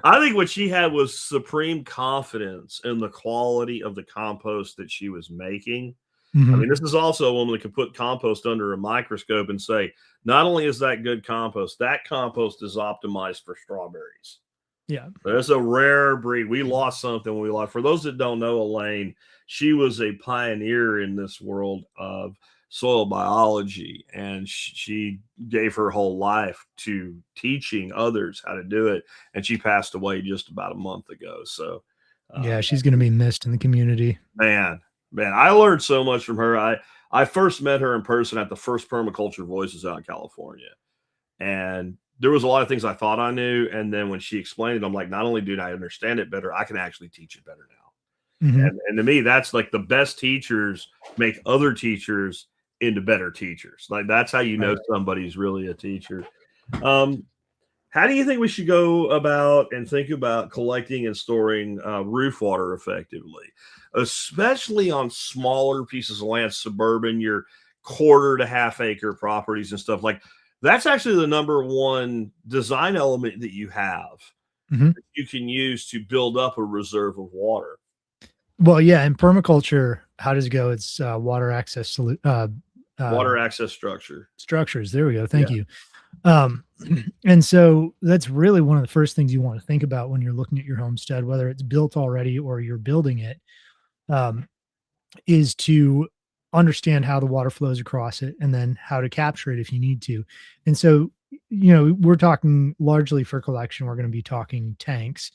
I think what she had was supreme confidence in the quality of the compost that she was making. I mean, this is also a woman that could put compost under a microscope and say, not only is that good compost, that compost is optimized for strawberries. Yeah. There's a rare breed. We lost something when we lost. For those that don't know Elaine, she was a pioneer in this world of soil biology, and she gave her whole life to teaching others how to do it, and she passed away just about a month ago. So yeah, she's going to be missed in the community. Man, I learned so much from her. I first met her in person at the first Permaculture Voices out in California, and there was a lot of things I thought I knew, and then when she explained it, I'm like, not only do I understand it better, I can actually teach it better now. And to me, that's like the best teachers make other teachers into better teachers. Like that's how you know somebody's really a teacher. How do you think we should go about and think about collecting and storing roof water effectively, especially on smaller pieces of land, suburban, your quarter to half acre properties and stuff? Like that's actually the number one design element that you have that you can use to build up a reserve of water. Well, yeah, in permaculture, how does it go? It's water access water access structures. There we go. Thank you. And so that's really one of the first things you want to think about when you're looking at your homestead, whether it's built already or you're building it, is to understand how the water flows across it and then how to capture it if you need to. And so, we're talking largely for collection. We're going to be talking tanks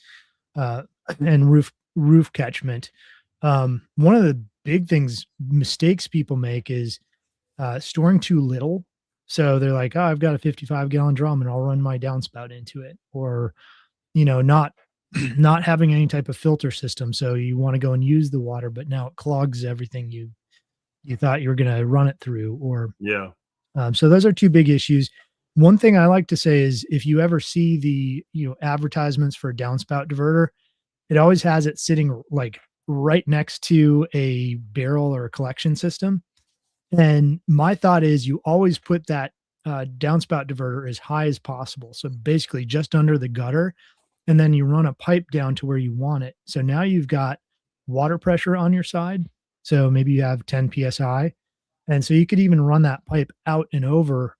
and roof catchment. One of the big mistakes people make is storing too little. So they're like, oh, I've got a 55-gallon drum and I'll run my downspout into it. Or, not not having any type of filter system. So you want to go and use the water, but now it clogs everything you thought you were going to run it through. Or Yeah. so those are two big issues. One thing I like to say is if you ever see the advertisements for a downspout diverter, it always has it sitting like right next to a barrel or a collection system. And my thought is you always put that downspout diverter as high as possible. So basically just under the gutter, and then you run a pipe down to where you want it. So now you've got water pressure on your side. So maybe you have 10 psi. And so you could even run that pipe out and over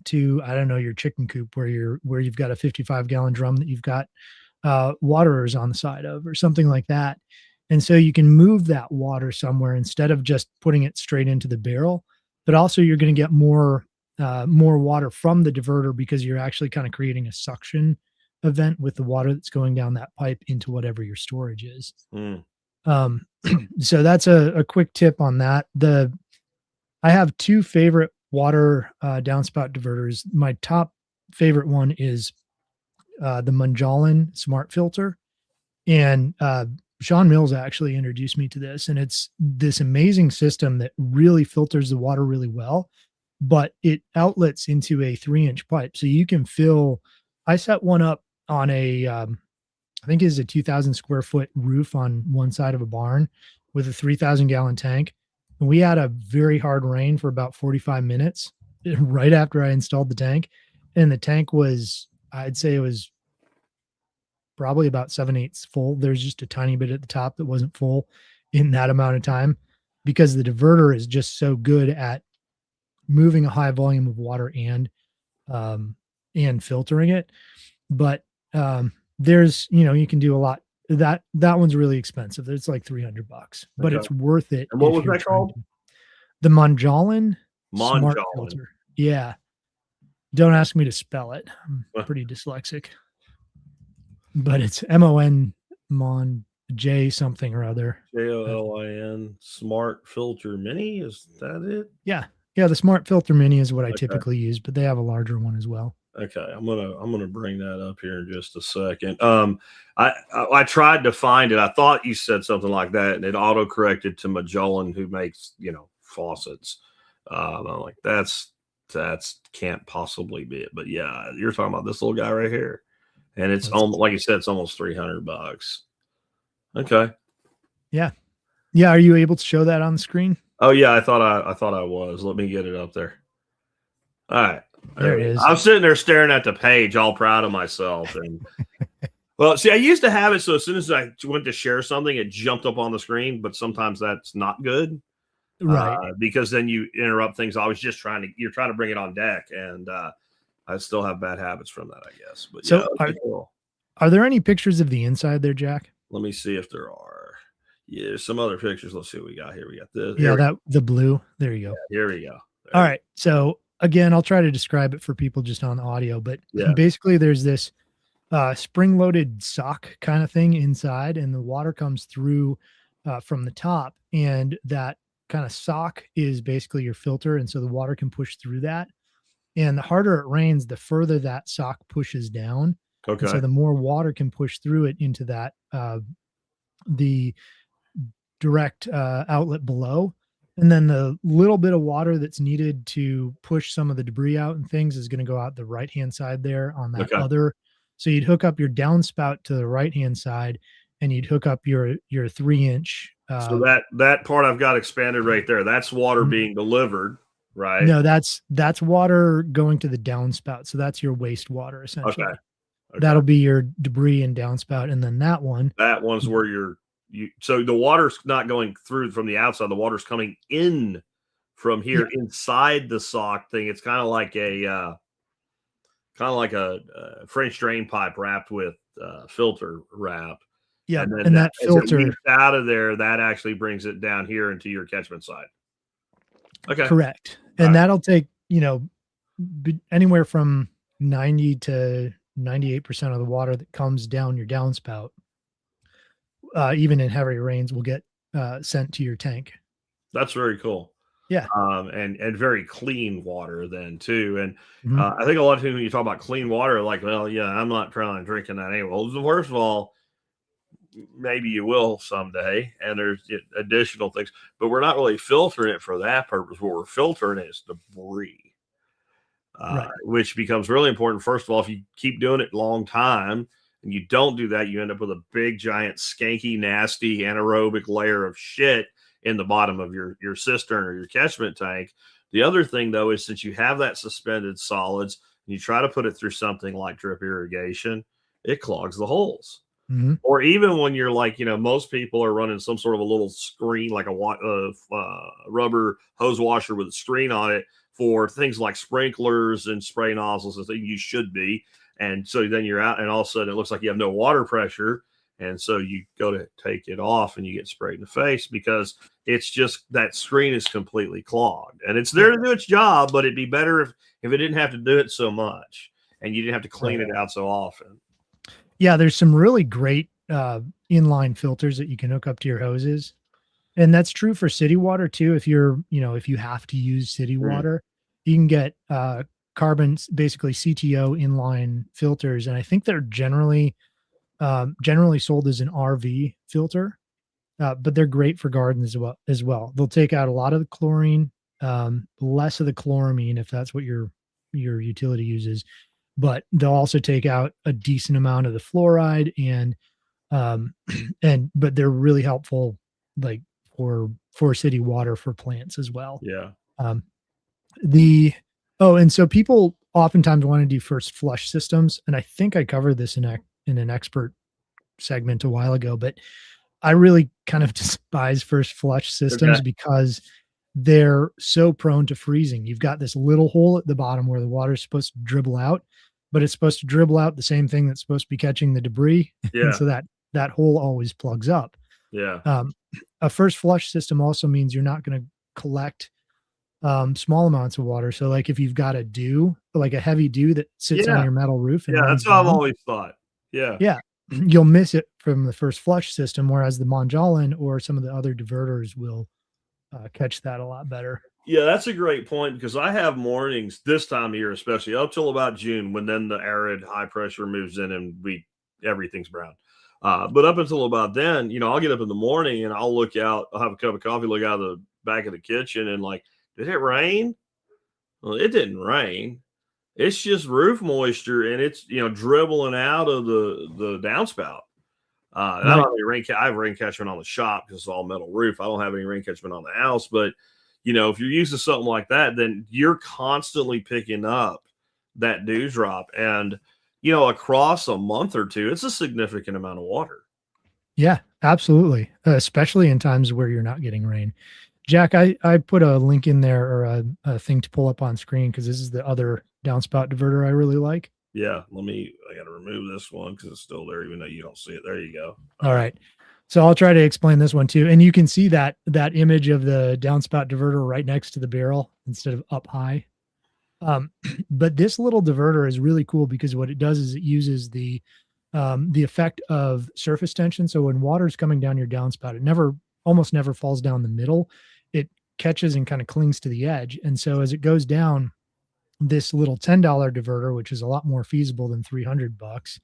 to, I don't know, your chicken coop where you've got a 55-gallon drum that you've got waterers on the side of, or something like that. And so you can move that water somewhere instead of just putting it straight into the barrel. But also you're going to get more water from the diverter because you're actually kind of creating a suction event with the water that's going down that pipe into whatever your storage is. So that's a quick tip on that. I have two favorite water downspout diverters. My top favorite one is the Munjallin Smart Filter, and Sean Mills actually introduced me to this, and it's this amazing system that really filters the water really well, but it outlets into a 3-inch pipe. So you can fill, I set one up on I think it's a 2,000 square foot roof on one side of a barn with a 3,000-gallon tank. And we had a very hard rain for about 45 minutes right after I installed the tank. And the tank was, I'd say it was probably about 7/8 full. There's just a tiny bit at the top that wasn't full in that amount of time because the diverter is just so good at moving a high volume of water and filtering it. But there's, you can do a lot. That one's really expensive. It's like $300, but Okay. it's worth it. And what was that called? The Munjallin Smart Munjallin. Filter. Yeah. Don't ask me to spell it. I'm pretty dyslexic. But it's J something or other. JOLIN Smart Filter Mini. Is that it? Yeah. Yeah. The Smart Filter Mini is what I typically use, but they have a larger one as well. Okay. I'm gonna bring that up here in just a second. I tried to find it. I thought you said something like that, and it auto corrected to Magellan, who makes faucets. I'm like, that's can't possibly be it. But yeah, you're talking about this little guy right here. And it's almost, like you said, it's almost $300. Okay. Yeah. Yeah. Are you able to show that on the screen? Oh yeah, I thought I was. Let me get it up there. All right. There it is. I'm sitting there staring at the page, all proud of myself. And well, see, I used to have it so as soon as I went to share something, it jumped up on the screen, but sometimes that's not good. Right. Because then you interrupt things. You're trying to bring it on deck, and I still have bad habits from that, I guess. But so yeah, are there any pictures of the inside there, Jack? Let me see if there are. Yeah, some other pictures. Let's see what we got here. We got this. Yeah, the blue. There you go. Yeah, here we go. All right. So again, I'll try to describe it for people just on the audio, but basically there's this spring-loaded sock kind of thing inside, and the water comes through from the top, and that kind of sock is basically your filter, and so the water can push through that. And the harder it rains, the further that sock pushes down. Okay. And so the more water can push through it into that the direct outlet below. And then the little bit of water that's needed to push some of the debris out and things is going to go out the right-hand side there on that other. So you'd hook up your downspout to the right-hand side, and you'd hook up your 3-inch. So that part I've got expanded right there. That's water being delivered, right? No, that's water going to the downspout. So that's your wastewater essentially. Okay. That'll be your debris and downspout, and then that one's where so the water's not going through from the outside. The water's coming in from here inside the sock thing. It's kind of like a French drain pipe wrapped with filter wrap. Yeah, and that filter out of there, that actually brings it down here into your catchment side. Okay, correct. And that'll take anywhere from 90 to 98% of the water that comes down your downspout, even in heavy rains, will get sent to your tank. That's very cool. Yeah. And very clean water then too. And Mhm. I think a lot of people when you talk about clean water, like, well, yeah, I'm not trying to drinking that anyway. Well, first of all, maybe you will someday, and there's additional things, but we're not really filtering it for that purpose. What we're filtering is debris, Right. which becomes really important. First of all, if you keep doing it a long time and you don't do that, you end up with a big, giant, skanky, nasty, anaerobic layer of shit in the bottom of your cistern or your catchment tank. The other thing, though, is since you have that suspended solids and you try to put it through something like drip irrigation, it clogs the holes. Mhm. Or even when you're like, most people are running some sort of a little screen, like a rubber hose washer with a screen on it for things like sprinklers and spray nozzles and things you should be. And so then you're out and all of a sudden it looks like you have no water pressure. And so you go to take it off and you get sprayed in the face because it's just that screen is completely clogged. And it's there to do its job, but it'd be better if it didn't have to do it so much and you didn't have to clean it out so often. Yeah, there's some really great inline filters that you can hook up to your hoses. And that's true for city water too. If if you have to use city water, you can get carbon, basically CTO inline filters. And I think they're generally sold as an RV filter, but they're great for gardens as well. They'll take out a lot of the chlorine, less of the chloramine if that's what your utility uses, but they'll also take out a decent amount of the fluoride um but they're really helpful like for city water for plants as well. Yeah. Um the and so people oftentimes want to do first flush systems, and I think I covered this in an expert segment a while ago, but I really kind of despise first flush systems Okay. because they're so prone to freezing. You've got this little hole at the bottom where the water is supposed to dribble out, but it's supposed to dribble out the same thing that's supposed to be catching the debris. And Yeah. so that hole always plugs up. Yeah. A first flush system also means you're not going to collect small amounts of water. So like if you've got a dew, like a heavy dew that sits on Yeah. your metal roof and Yeah. runs That's what I've down, always thought. Yeah. yeah, you'll miss it from the first flush system, whereas the Monjolin or some of the other diverters will catch that a lot better. Yeah, that's a great point because I have mornings this time of year, especially up till about June, when then the arid high pressure moves in and everything's brown. But up until about then, I'll get up in the morning and I'll look out, I'll have a cup of coffee, look out of the back of the kitchen and like, did it rain? Well, it didn't rain. It's just roof moisture and it's dribbling out of the downspout. I don't have any I have rain catchment on the shop because it's all metal roof. I don't have any rain catchment on the house, but if you're using something like that, then you're constantly picking up that dewdrop, and across a month or two, it's a significant amount of water. Yeah, absolutely. Especially in times where you're not getting rain. Jack, I put a link in there or a thing to pull up on screen because this is the other downspout diverter I really like. Yeah, I got to remove this one because it's still there, even though you don't see it. There you go. All right. So I'll try to explain this one too. And you can see that image of the downspout diverter right next to the barrel instead of up high. But this little diverter is really cool because what it does is it uses the effect of surface tension. So when water's coming down your downspout, it almost never falls down the middle. It catches and kind of clings to the edge. And so as it goes down, this little $10 diverter, which is a lot more feasible than $300,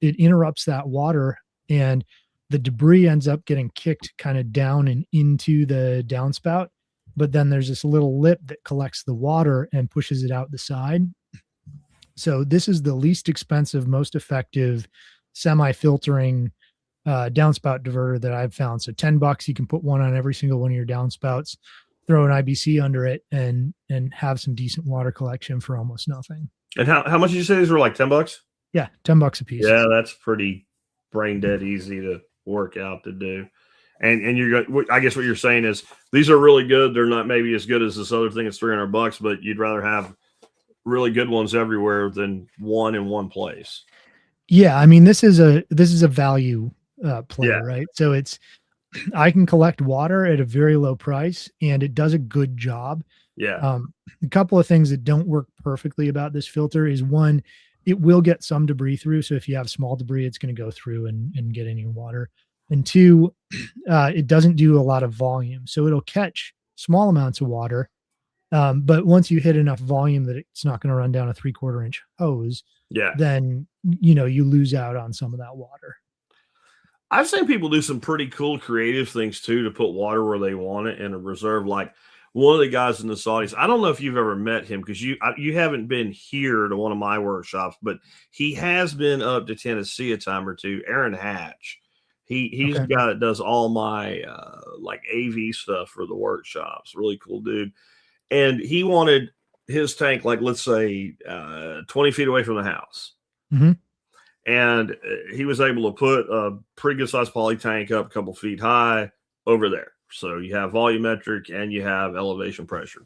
it interrupts that water and the debris ends up getting kicked kind of down and into the downspout. But then there's this little lip that collects the water and pushes it out the side. So this is the least expensive, most effective semi-filtering downspout diverter that I've found. So $10, you can put one on every single one of your downspouts, throw an IBC under it, and have some decent water collection for almost nothing. And how much did you say these were, like $10? Yeah, $10 a piece. Yeah, that's pretty brain dead easy to work out to do. And I guess what you're saying is these are really good. They're not maybe as good as this other thing. It's $300, but you'd rather have really good ones everywhere than one in one place. Yeah, I mean this is a value play, right? So I can collect water at a very low price and it does a good job. Yeah. A couple of things that don't work perfectly about this filter is one, it will get some debris through. So if you have small debris, it's going to go through and get in your water. and two, it doesn't do a lot of volume. So it'll catch small amounts of water. But once you hit enough volume that it's not going to run down a 3/4 inch hose, Yeah. then, you lose out on some of that water. I've seen people do some pretty cool creative things too to put water where they want it in a reserve. Like one of the guys in this audience, I don't know if you've ever met him because you haven't been here to one of my workshops, but he has been up to Tennessee a time or two. Aaron Hatch, he's the Okay. guy that does all my like AV stuff for the workshops. Really cool dude, and he wanted his tank like let's say 20 feet away from the house. Hmm. And he was able to put a pretty good sized poly tank up a couple feet high over there. So you have volumetric and you have elevation pressure,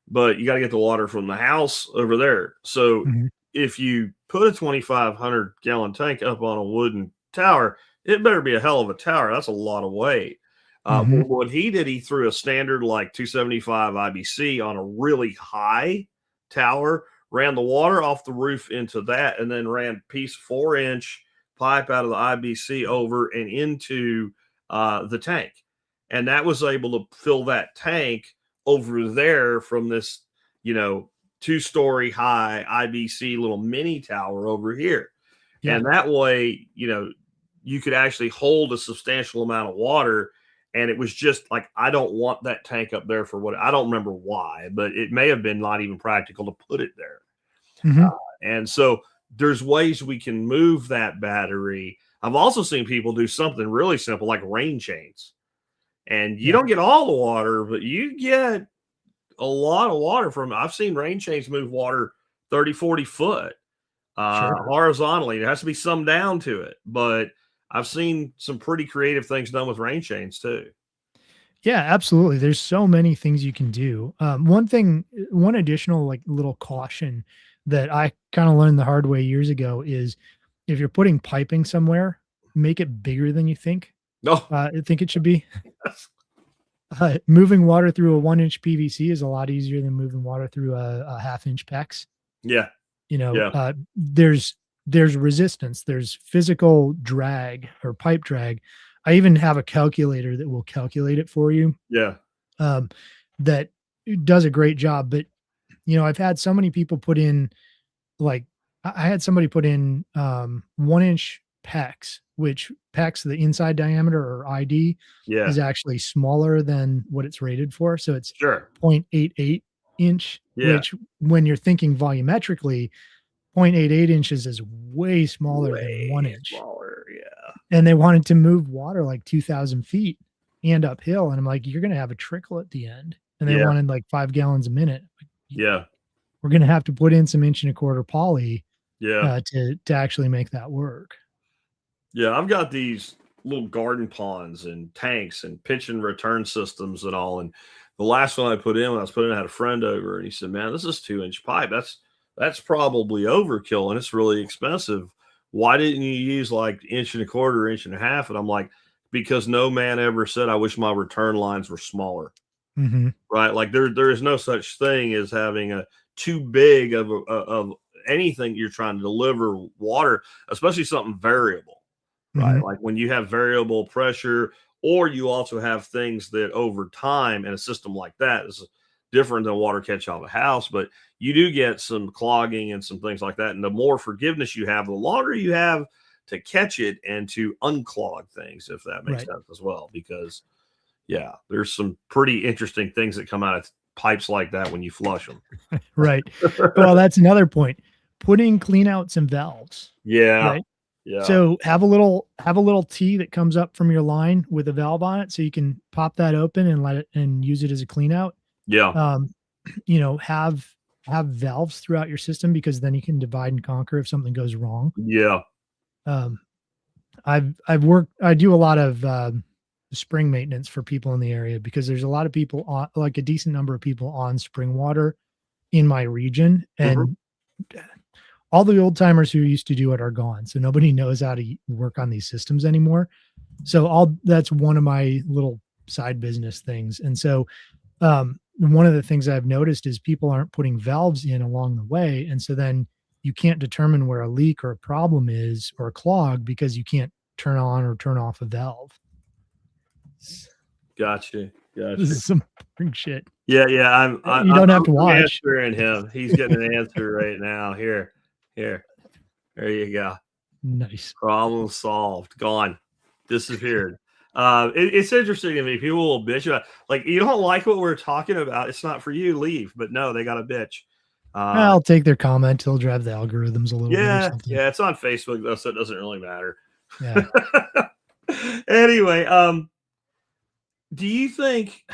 but you got to get the water from the house over there. So Hmm. if you put a 2,500 gallon tank up on a wooden tower, it better be a hell of a tower. That's a lot of weight. Hmm. But what he did, he threw a standard like 275 IBC on a really high tower, ran the water off the roof into that, and then ran piece 4-inch pipe out of the IBC over and into the tank. And that was able to fill that tank over there from this, 2-story high IBC little mini tower over here. Yeah. And that way, you could actually hold a substantial amount of water. And it was just like, I don't want that tank up there for what I don't remember why, but it may have been not even practical to put it there. Hmm. And so there's ways we can move that battery. I've also seen people do something really simple like rain chains. And you Yeah. don't get all the water, but you get a lot of water from it. I've seen rain chains move water 30, 40 foot Sure. horizontally. There has to be some down to it, but I've seen some pretty creative things done with rain chains too. Yeah, absolutely. There's so many things you can do. One additional like little caution that I kind of learned the hard way years ago is if you're putting piping somewhere, make it bigger than you No. I think it should be. Moving water through a 1-inch PVC is a lot easier than moving water through a half-inch PEX. Yeah. Yeah. There's resistance, there's physical drag or pipe drag. I even have a calculator that will calculate it for you. Yeah. Um, that does a great job. But I've had so many people put in like I had somebody put in 1-inch PEX, which PEX, the inside diameter or ID, Yeah. is actually smaller than what it's rated for. So it's Sure. 0.88 inch, Yeah. which when you're thinking volumetrically, 0.88 inches is way smaller than 1 Way inch. smaller. Yeah. And they wanted to move water like 2,000 feet and uphill. And I'm like, you're going to have a trickle at the end. And they Yeah. wanted like 5 gallons a minute. Yeah. We're going to have to put in some 1.25 poly Yeah. to actually make that work. Yeah. I've got these little garden ponds and tanks and pitch and return systems and all. And the last one I put in, when I was putting, I had a friend over and he said, man, this is 2-inch pipe. That's probably overkill and it's really expensive. Why didn't you use like 1.25 inch, 1.5 inch? And I'm like, because no man ever said, I wish my return lines were smaller. Mm-hmm. Right. Like there is no such thing as having a too big of anything you're trying to deliver water, especially something variable. Right. Mm-hmm. Like when you have variable pressure, or you also have things that over time in a system like that is different than water catch out of a house, but you do get some clogging and some things like that. And the more forgiveness you have, the longer you have to catch it and to unclog things, if that makes Right. sense as well. Because yeah, there's some pretty interesting things that come out of pipes like that when you flush them. Right. Well, that's another point. Putting clean outs and valves. Yeah. Right. Yeah. So have a little T that comes up from your line with a valve on it, so you can pop that open and let it and use it as a clean out. Yeah. Have valves throughout your system because then you can divide and conquer if something goes wrong. Yeah. I do a lot of spring maintenance for people in the area because there's a lot of people on, like a decent number of people on spring water in my region, and all the old timers who used to do it are gone. So nobody knows how to work on these systems anymore. So that's one of my little side business things. And so, one of the things I've noticed is people aren't putting valves in along the way. And so then you can't determine where a leak or a problem is or a clog because you can't turn on or turn off a valve. Gotcha. This is some boring shit. Yeah, yeah. You don't have to watch. Answering him. He's getting an answer right now. Here. There you go. Nice. Problem solved. Gone. Disappeared. It's interesting to me. People will bitch about, like, you don't like what we're talking about. It's not for you. Leave. But no, they got to bitch. I'll take their comment. It'll drive the algorithms a little bit or something. Yeah. It's on Facebook though, so it doesn't really matter. Yeah. Anyway, do you think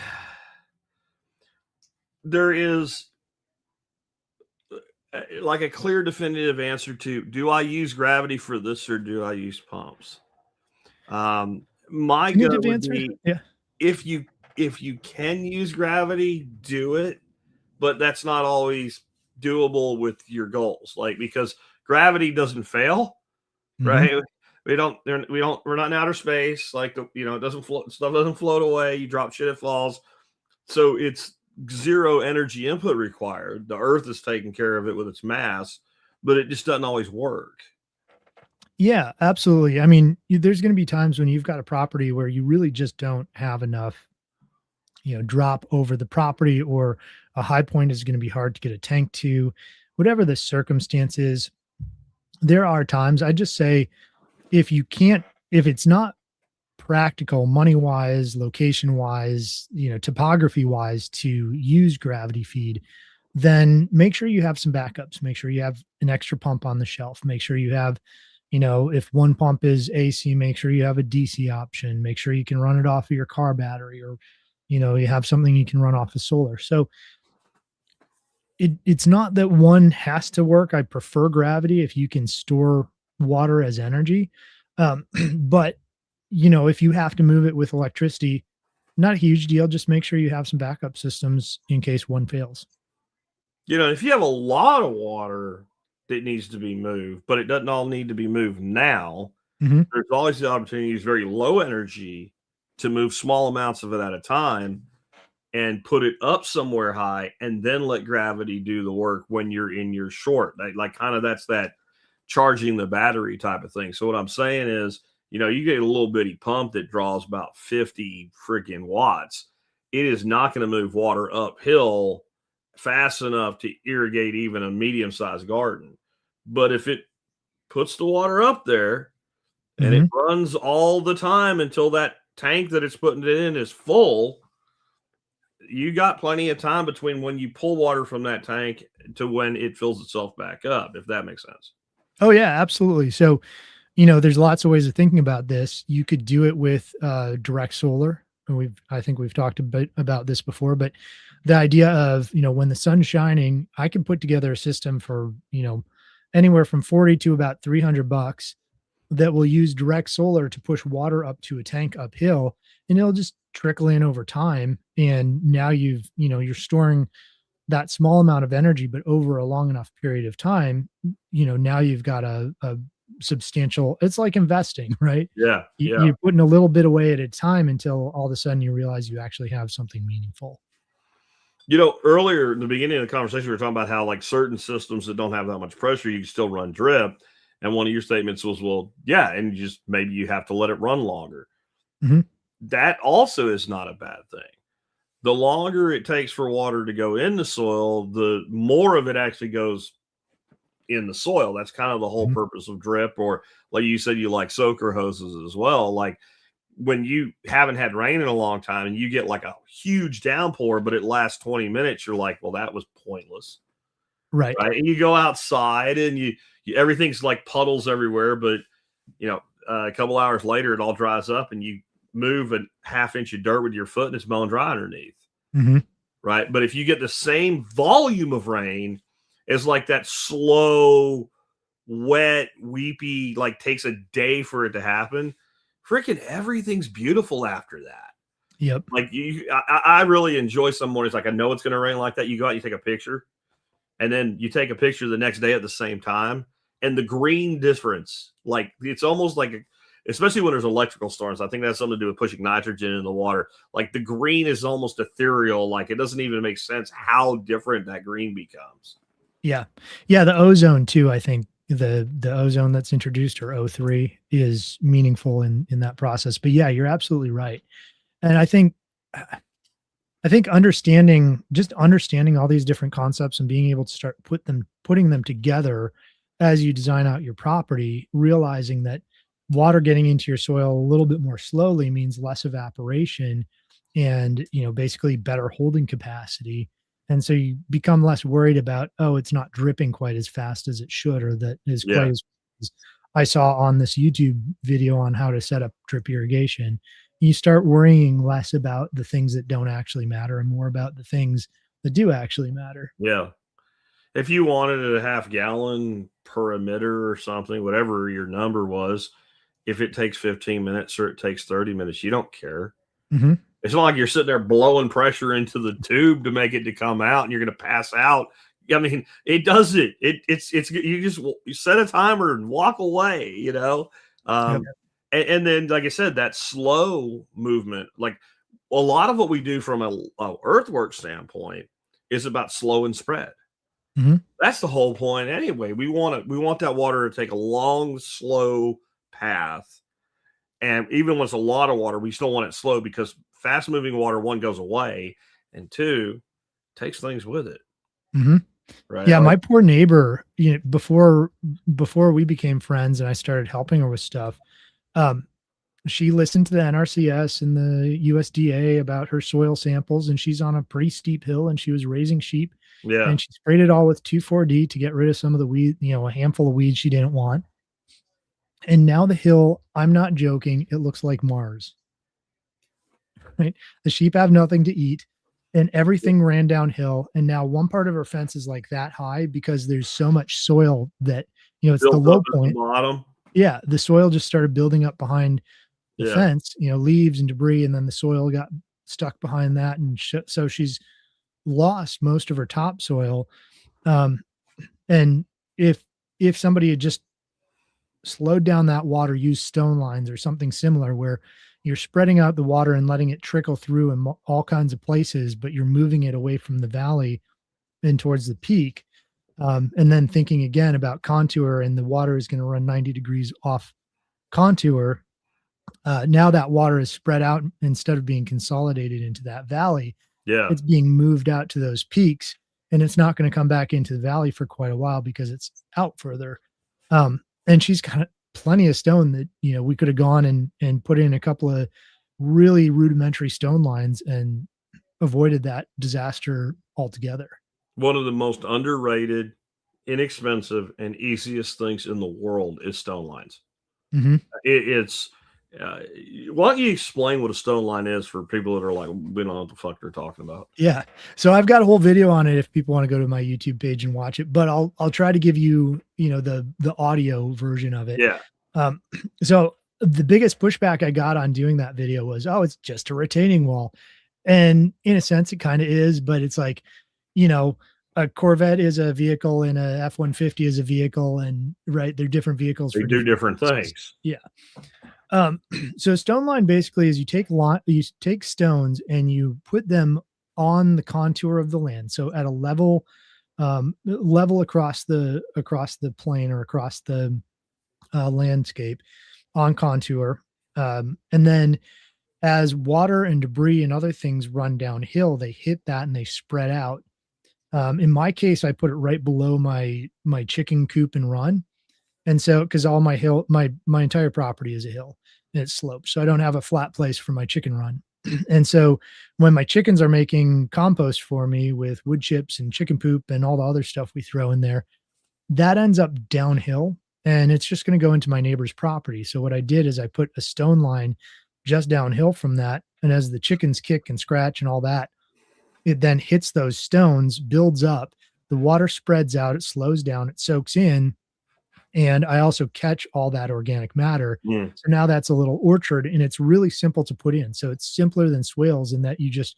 there is like a clear definitive answer to, do I use gravity for this or do I use pumps? My gut would be, if you can use gravity, do it, but that's not always doable with your goals, like, because gravity doesn't fail, right? We're not in outer space, like, it doesn't float, stuff doesn't float away, you drop shit, it falls. So it's zero energy input required. The earth is taking care of it with its mass, but it just doesn't always work. Yeah, absolutely. I mean, there's going to be times when you've got a property where you really just don't have enough, drop over the property, or a high point is going to be hard to get a tank to, whatever the circumstance is. There are times, I just say, if it's not practical, money wise, location wise, topography wise, to use gravity feed, then make sure you have some backups. Make sure you have an extra pump on the shelf. Make sure you have, if one pump is AC, make sure you have a DC option. Make sure you can run it off of your car battery, or, you have something you can run off of solar. So it's not that one has to work. I prefer gravity if you can store water as energy. But if you have to move it with electricity, not a huge deal. Just make sure you have some backup systems in case one fails. If you have a lot of water that needs to be moved, but it doesn't all need to be moved now, there's always the opportunity to use very low energy to move small amounts of it at a time and put it up somewhere high, and then let gravity do the work when you're in your short. Like kind of, that's that charging the battery type of thing. So what I'm saying is, you get a little bitty pump that draws about 50 freaking watts. It is not going to move water uphill fast enough to irrigate even a medium-sized garden. But if it puts the water up there and it runs all the time until that tank that it's putting it in is full, you got plenty of time between when you pull water from that tank to when it fills itself back up, if that makes sense. Oh yeah, absolutely. So, there's lots of ways of thinking about this. You could do it with direct solar. And I think we've talked a bit about this before, but the idea of, when the sun's shining, I can put together a system for, anywhere from 40 to about $300 that will use direct solar to push water up to a tank uphill, and it'll just trickle in over time. And now you're storing that small amount of energy, but over a long enough period of time, now you've got a substantial, it's like investing, right? Yeah. You're putting a little bit away at a time until all of a sudden you realize you actually have something meaningful. Earlier in the beginning of the conversation, we were talking about how, like, certain systems that don't have that much pressure, you can still run drip. And one of your statements was, well, yeah, and maybe you have to let it run longer. That also is not a bad thing. The longer it takes for water to go in the soil, the more of it actually goes in the soil. That's kind of the whole purpose of drip, or like you said, you like soaker hoses as well. Like, when you haven't had rain in a long time and you get like a huge downpour, but it lasts 20 minutes, you're like, well, that was pointless. Right. And you go outside and you everything's like puddles everywhere, but a couple hours later, it all dries up and you move a half inch of dirt with your foot and it's bone dry underneath. Right. But if you get the same volume of rain as like that slow, wet, weepy, like takes a day for it to happen, freaking everything's beautiful after that. Yep. Like I really enjoy some mornings. Like, I know it's going to rain like that. You go out, you take a picture, and then you take a picture the next day at the same time. And the green difference, like, it's almost like, especially when there's electrical storms, I think that's something to do with pushing nitrogen in the water. Like, the green is almost ethereal. Like, it doesn't even make sense how different that green becomes. Yeah. Yeah. The ozone too, I think, the ozone that's introduced, or O3, is meaningful in that process. But yeah, you're absolutely right. And I think understanding all these different concepts and being able to start putting them together as you design out your property, realizing that water getting into your soil a little bit more slowly means less evaporation and, basically better holding capacity. And so you become less worried about, oh, it's not dripping quite as fast as it should, or that is Yeah. quite as I saw on this YouTube video on how to set up drip irrigation. You start worrying less about the things that don't actually matter and more about the things that do actually matter. Yeah. If you wanted a half gallon per emitter or something, whatever your number was, if it takes 15 minutes or it takes 30 minutes, you don't care. Mhm. It's not like you're sitting there blowing pressure into the tube to make it to come out and you're going to pass out. I mean, it does it. It's you set a timer and walk away, Yep. and then, like I said, that slow movement, like a lot of what we do from a earthwork standpoint is about slow and spread. Mhm. That's the whole point anyway. We want that water to take a long, slow path. And even when it's a lot of water, we still want it slow because fast moving water, one, goes away, and two, takes things with it. Mhm. Right. Yeah, Like, my poor neighbor, before we became friends and I started helping her with stuff, um, she listened to the NRCS and the USDA about her soil samples, and she's on a pretty steep hill, and she was raising sheep, yeah. and she sprayed it all with 2,4-D to get rid of some of the weed, a handful of weeds she didn't want. And now the hill, I'm not joking, it looks like Mars, right? The sheep have nothing to eat and everything ran downhill. And now one part of her fence is like that high because there's so much soil that, it's the Built up low at the point. bottom. Yeah, the soil just started building up behind the Yeah. fence, leaves and debris, and then the soil got stuck behind that, and so she's lost most of her topsoil. Um, and if somebody had just slowed down that water, used stone lines or something similar, where you're spreading out the water and letting it trickle through in all kinds of places, but you're moving it away from the valley and towards the peak. And then thinking again about contour, and the water is going to run 90 degrees off contour. Now that water is spread out instead of being consolidated into that valley, Yeah. it's being moved out to those peaks, and it's not going to come back into the valley for quite a while because it's out further. And she's got plenty of stone that, we could have gone and put in a couple of really rudimentary stone lines and avoided that disaster altogether. One of the most underrated, inexpensive, and easiest things in the world is stone lines. Mhm. It's uh, why don't you explain what a stone line is for people that are like, we don't know what the fuck they're talking about? Yeah. So I've got a whole video on it if people want to go to my YouTube page and watch it, but I'll try to give you, the audio version of it. Yeah. Um, so the biggest pushback I got on doing that video was, "Oh, it's just a retaining wall." And in a sense, it kind of is, but it's like, you know, a Corvette is a vehicle and a F-150 is a vehicle, and right, they're different vehicles They for do different different purposes. things. Yeah. Um, so stone line basically is you take stones and you put them on the contour of the land. So at a level across the plane or across the landscape on contour. And then as water and debris and other things run downhill, they hit that and they spread out. In my case, I put it right below my chicken coop and run. And so, because all my entire property is a hill and it's sloped, so I don't have a flat place for my chicken run. And so, when my chickens are making compost for me with wood chips and chicken poop and all the other stuff we throw in there, that ends up downhill, and it's just going to go into my neighbor's property. So what I did is I put a stone line just downhill from that, and as the chickens kick and scratch and all that, it then hits those stones, builds up, the water spreads out, it slows down, it soaks in, and I also catch all that organic matter. Mm. So now that's a little orchard, and it's really simple to put in. So it's simpler than swales in that you just,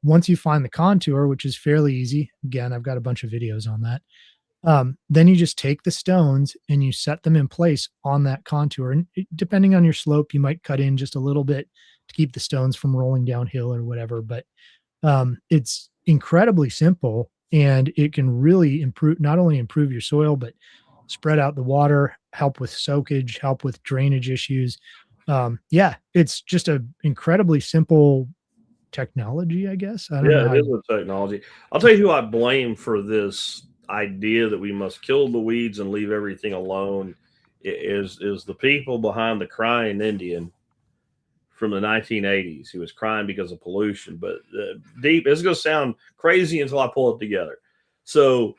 once you find the contour, which is fairly easy, again, I've got a bunch of videos on that. Then you just take the stones and you set them in place on that contour. And depending on your slope, you might cut in just a little bit to keep the stones from rolling downhill or whatever. But it's incredibly simple, and it can really improve, not only improve your soil, but spread out the water, help with soakage, help with drainage issues. Yeah, it's just a incredibly simple technology, I guess. I don't know Yeah, it how is you. a technology. I'll tell you who I blame for this idea that we must kill the weeds and leave everything alone is the people behind the crying Indian from the 1980s. He was crying because of pollution, but deep. It's going to sound crazy until I pull it together. So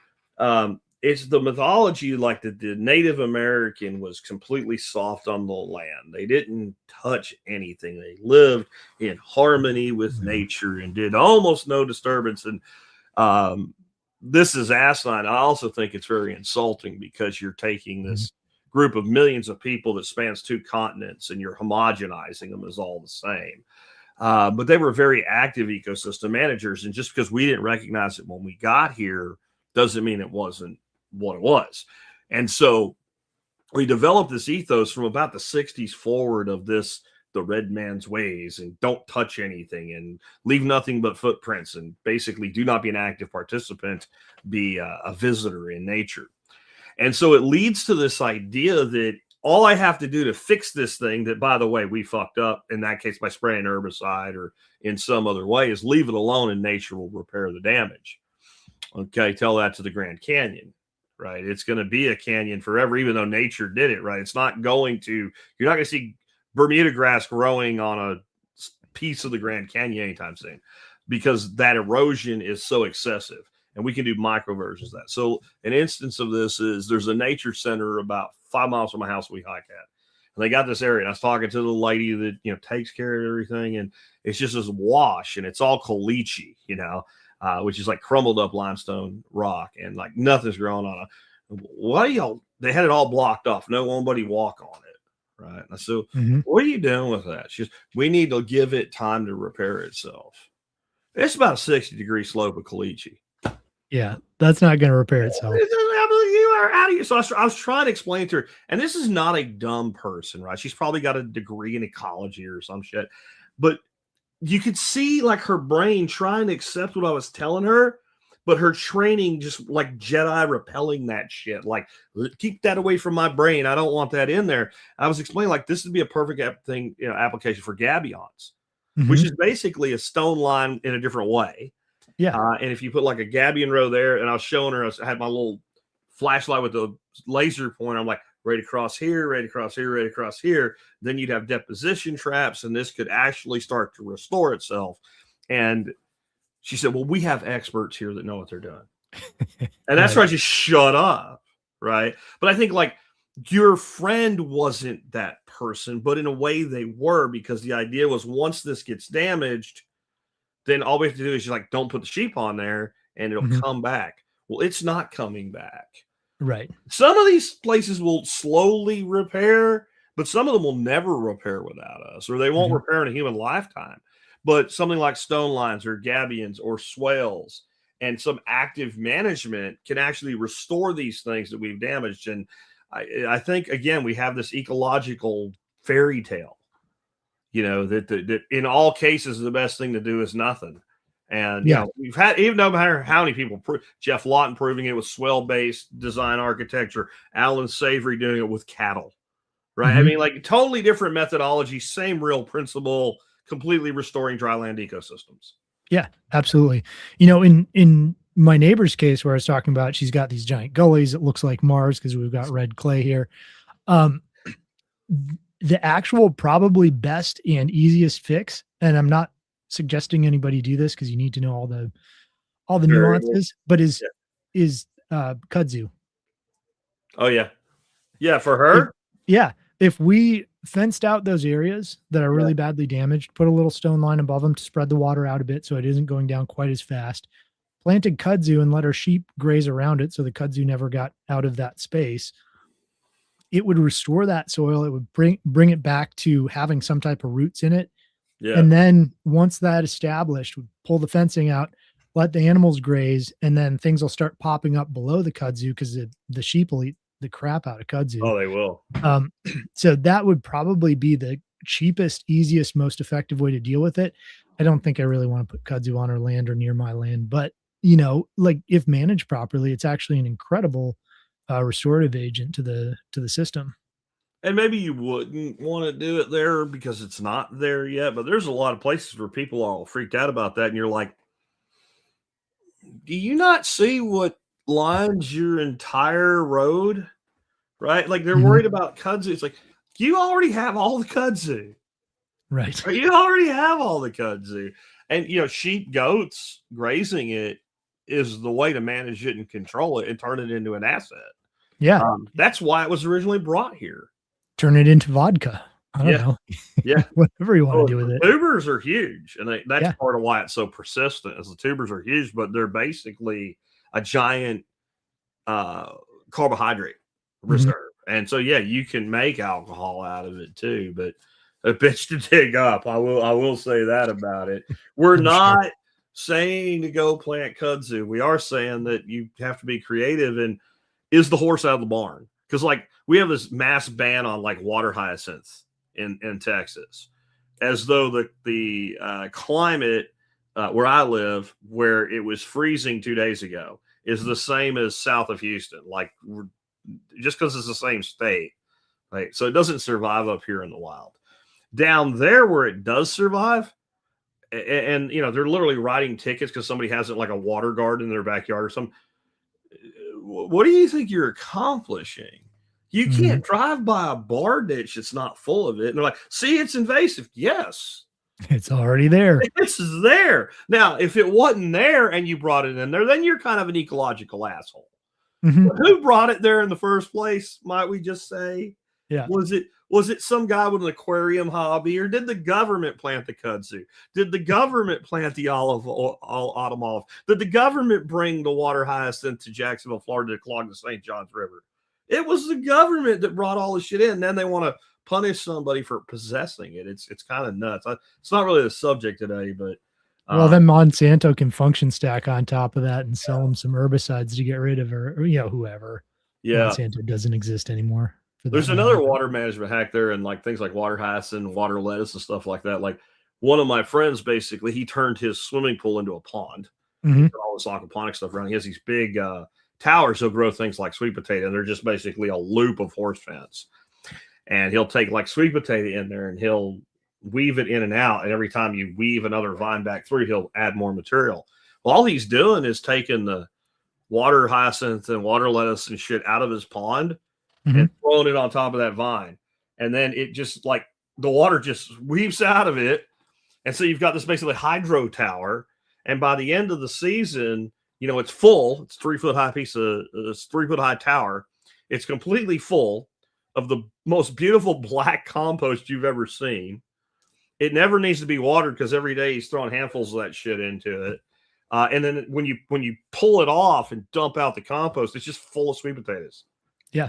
it's the mythology like that the Native American was completely soft on the land. They didn't touch anything. They lived in harmony with nature and did almost no disturbance. And um, this is asinine. I also think it's very insulting because you're taking Mhm. this group of millions of people that spans two continents and you're homogenizing them as all the same. But they were very active ecosystem managers. And just because we didn't recognize it when we got here doesn't mean it wasn't what it was. And so we developed this ethos from about the 60s forward of this the red man's ways and don't touch anything and leave nothing but footprints and basically do not be an active participant, be a visitor in nature. And so it leads to this idea that all I have to do to fix this thing, that by the way, we fucked up in that case by spraying herbicide or in some other way, is leave it alone and nature will repair the damage. Okay, tell that to the Grand Canyon, right? It's going to be a canyon forever, even though nature did it, right? It's not going to, you're not going to see Bermuda grass growing on a piece of the Grand Canyon anytime soon because that erosion is so excessive. And we can do micro versions of that. So, an instance of this is there's a nature center about 5 miles from my house we hike at. And they got this area. And I was talking to the lady that, takes care of everything. And it's just this wash and it's all caliche, which is like crumbled up limestone rock and like nothing's growing on it. What y'all? They had it all blocked off. No nobody walk on it, right? And so, what are you doing with that? She's we need to give it time to repair itself. It's about a 60-degree slope of caliche. Yeah, that's not going to repair itself. You are out of here. So I was trying to explain to her, and this is not a dumb person, right? She's probably got a degree in ecology or some shit, but you could see like her brain trying to accept what I was telling her, but her training just like Jedi repelling that shit. Like, keep that away from my brain. I don't want that in there. I was explaining like this would be a perfect application for gabions, which is basically a stone line in a different way. Yeah. And if you put like a gabion row there, and I was showing her, I had my little flashlight with the laser pointer. I'm like, right across here, right across here, right across here. Then you'd have deposition traps, and this could actually start to restore itself. And she said, well, we have experts here that know what they're doing. And that's where I just shut up. Right. But I think like your friend wasn't that person, but in a way they were, because the idea was once this gets damaged, then all we have to do is just like, don't put the sheep on there and it'll come back. Well, it's not coming back. Right. Some of these places will slowly repair, but some of them will never repair without us, or they won't repair in a human lifetime. But something like stone lines or gabions or swales and some active management can actually restore these things that we've damaged. And I think, again, we have this ecological fairy tale, that in all cases, the best thing to do is nothing. And, we've had, even no matter how many people, Jeff Lawton proving it with swell-based design architecture, Alan Savory doing it with cattle, right? I mean, like totally different methodology, same real principle, completely restoring dryland ecosystems. Yeah, absolutely. In my neighbor's case where I was talking about, she's got these giant gullies. It looks like Mars because we've got red clay here. The actual probably best and easiest fix, and I'm not suggesting anybody do this because you need to know all the nuances, but is kudzu. Oh yeah, for her. If we fenced out those areas that are really badly damaged, put a little stone line above them to spread the water out a bit so it isn't going down quite as fast, planted kudzu and let our sheep graze around it so the kudzu never got out of that space, it would restore that soil. It would bring it back to having some type of roots in it. Yeah. And then once that established, we'd pull the fencing out, let the animals graze, and then things will start popping up below the kudzu because the sheep will eat the crap out of kudzu. Oh, they will. So that would probably be the cheapest, easiest, most effective way to deal with it. I don't think I really want to put kudzu on our land or near my land, but like if managed properly, it's actually an incredible restorative agent to the system. And maybe you wouldn't want to do it there because it's not there yet, but there's a lot of places where people are all freaked out about that. And you're like, do you not see what lines your entire road? Right? Like they're Mhm. worried about kudzu. It's like, you already have all the kudzu. Right. You already have all the kudzu. And, sheep, goats, grazing it is the way to manage it and control it and turn it into an asset. Yeah. That's why it was originally brought here. Turn it into vodka. I don't Yeah. know. Yeah. Whatever you want Oh, to do with the it. tubers are huge, and that's Yeah. part of why it's so persistent. Is the tubers are huge, but they're basically a giant carbohydrate Mhm. reserve, and so yeah, you can make alcohol out of it too. But a bitch to dig up. I will say that about it. We're I'm sure. not saying to go plant kudzu. We are saying that you have to be creative and is the horse out of the barn? Because like we have this mass ban on like water hyacinth in Texas, as though the climate where I live, where it was freezing 2 days ago, is the same as south of Houston. Like just because it's the same state, right? So it doesn't survive up here in the wild. Down there where it does survive, and they're literally writing tickets because somebody has it like a water garden in their backyard or something. What do you think you're accomplishing? You Mhm. can't drive by a bar ditch that's not full of it. And they're like, see, it's invasive. Yes, It's already there. this is there. Now, if it wasn't there and you brought it in there, then you're kind of an ecological asshole. Mhm. But who brought it there in the first place? Might we just say? Yeah. Was it some guy with an aquarium hobby, or did the government plant the kudzu? Did the government plant the autumn olive? Did the government bring the water hyacinth to Jacksonville, Florida to clog the St. Johns River? It was the government that brought all this shit in. Then they want to punish somebody for possessing it. It's kind of nuts. It's not really the subject today, but Well, um, then Monsanto can function stack on top of that and sell them some herbicides to get rid of or whoever. yeah. Monsanto doesn't exist anymore for that There's matter. another water management hack there, and like things like water hyacinth, water lettuce, and stuff like that. Like one of my friends, basically, he turned his swimming pool into a pond. He's Mhm. got all this aquaponic stuff around. He has these big towers. He'll grow things like sweet potato, and they're just basically a loop of horse fence. And he'll take like sweet potato in there, and he'll weave it in and out. And every time you weave another vine back through, he'll add more material. Well, all he's doing is taking the water hyacinth and water lettuce and shit out of his pond and Mhm. throwing it on top of that vine. And then it just like the water just weeps out of it. And so you've got this basically hydro tower. And by the end of the season, it's full. It's 3 foot high piece of it's 3 foot high tower. It's completely full of the most beautiful black compost you've ever seen. It never needs to be watered because every day he's throwing handfuls of that shit into it. And then when you pull it off and dump out the compost, it's just full of sweet potatoes. Yeah.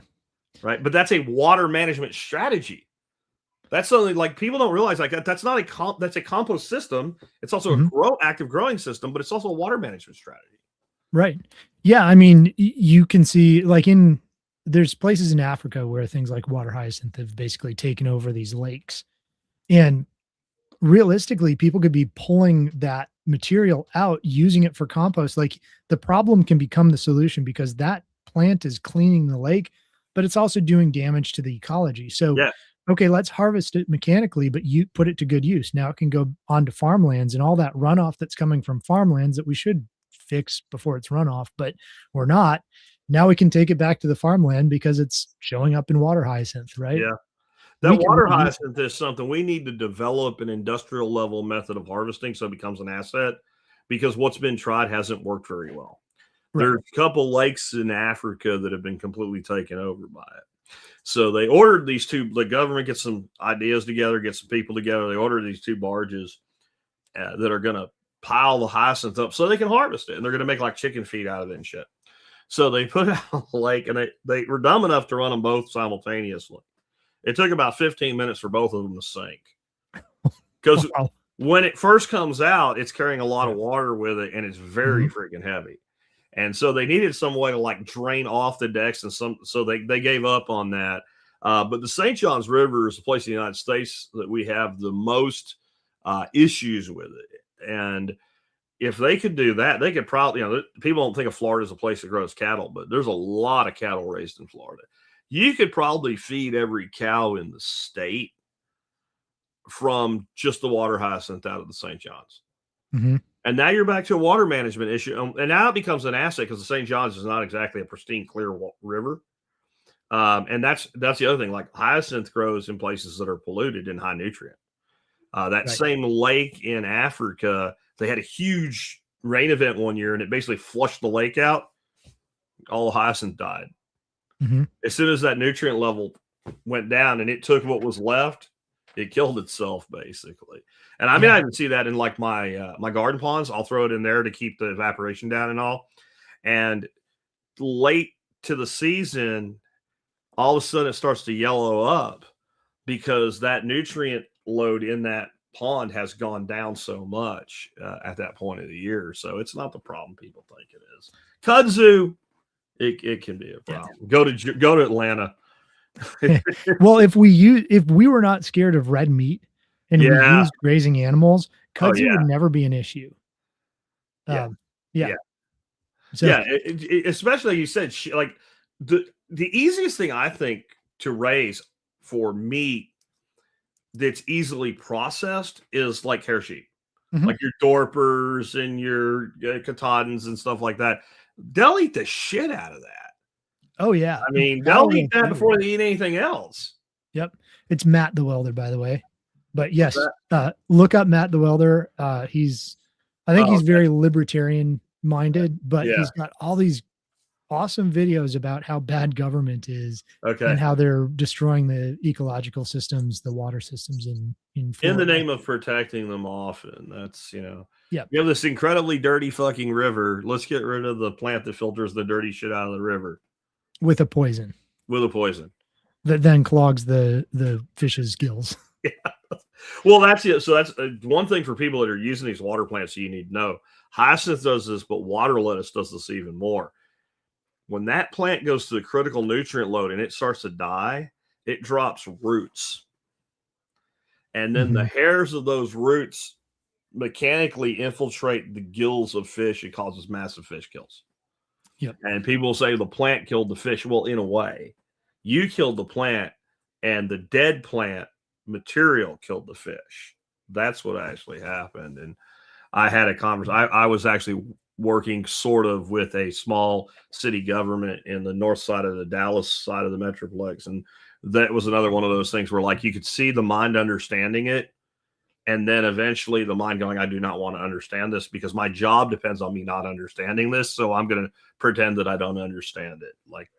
Right. But that's a water management strategy. That's something like people don't realize like that's not that's a compost system. It's also Mhm. a active growing system, but it's also a water management strategy. Right. Yeah, I mean, you can see like there's places in Africa where things like water hyacinth have basically taken over these lakes. And realistically, people could be pulling that material out, using it for compost. Like the problem can become the solution because that plant is cleaning the lake, but it's also doing damage to the ecology. So, Yeah. okay, let's harvest it mechanically, but you put it to good use. Now it can go onto farmlands and all that runoff that's coming from farmlands that we should fix before it's runoff, but we're not. Now we can take it back to the farmland because it's showing up in water hyacinth, right? Yeah. That We can water reuse it. hyacinth is something we need to develop an industrial level method of harvesting so it becomes an asset because what's been tried hasn't worked very well. Right. There's a couple lakes in Africa that have been completely taken over by it. So they ordered these two, the government gets some ideas together, get some people together. They ordered these two barges that are going to pile the hyacinth up so they can harvest it. And they're going to make like chicken feed out of it and shit. So they put it out the lake and they were dumb enough to run them both simultaneously. It took about 15 minutes for both of them to sink. Because Wow. when it first comes out, it's carrying a lot of water with it and it's very freaking heavy. And so they needed some way to like drain off the decks and so they gave up on that. But the St. Johns River is the place in the United States that we have the most issues with it. And if they could do that, they could probably, people don't think of Florida as a place that grows cattle, but there's a lot of cattle raised in Florida. You could probably feed every cow in the state from just the water hyacinth out of the St. John's. Mm-hmm. And now you're back to a water management issue. And now it becomes an asset because the St. John's is not exactly a pristine, clear river. And that's the other thing. Like hyacinth grows in places that are polluted and high nutrient. That same lake in Africa, they had a huge rain event one year and it basically flushed the lake out. All the hyacinth died. Mm-hmm. As soon as that nutrient level went down and it took what was left, it killed itself basically. And I mean, I can see that in like my garden ponds. I'll throw it in there to keep the evaporation down and all. And late to the season, all of a sudden it starts to yellow up because that nutrient load in that pond has gone down so much at that point of the year. So it's not the problem people think it is. Kudzu, it can be a problem. Go to Atlanta. Well, if we were not scared of red meat and we used grazing animals, kudzu would never be an issue. So, especially you said like the easiest thing I think to raise for meat that's easily processed is like hair sheep, like your Dorpers and your Katahdins and stuff like that. They'll eat the shit out of that. Oh yeah. I mean, they'll eat that before they eat anything else. Yep. It's Matt the welder, by the way. But yes, look up Matt the welder. I think he's very libertarian minded, but he's got all these awesome videos about how bad government is and how they're destroying the ecological systems, the water systems in the name of protecting them often. That's, you have this incredibly dirty fucking river. Let's get rid of the plant that filters the dirty shit out of the river. With a poison. That then clogs the fish's gills. Yeah. Well, that's it. So that's one thing for people that are using these water plants you need to know. Hyacinth does this, but water lettuce does this even more. When that plant goes to the critical nutrient load and it starts to die, it drops roots. And then the hairs of those roots mechanically infiltrate the gills of fish. It causes massive fish kills. Yep. And people say the plant killed the fish. Well, in a way, you killed the plant and the dead plant material killed the fish. That's what actually happened. And I had a conversation. I was actually working sort of with a small city government in the north side of the Dallas side of the Metroplex. And that was another one of those things where like you could see the mind understanding it. And then eventually the mind going, I do not want to understand this because my job depends on me not understanding this. So I'm going to pretend that I don't understand it. Like,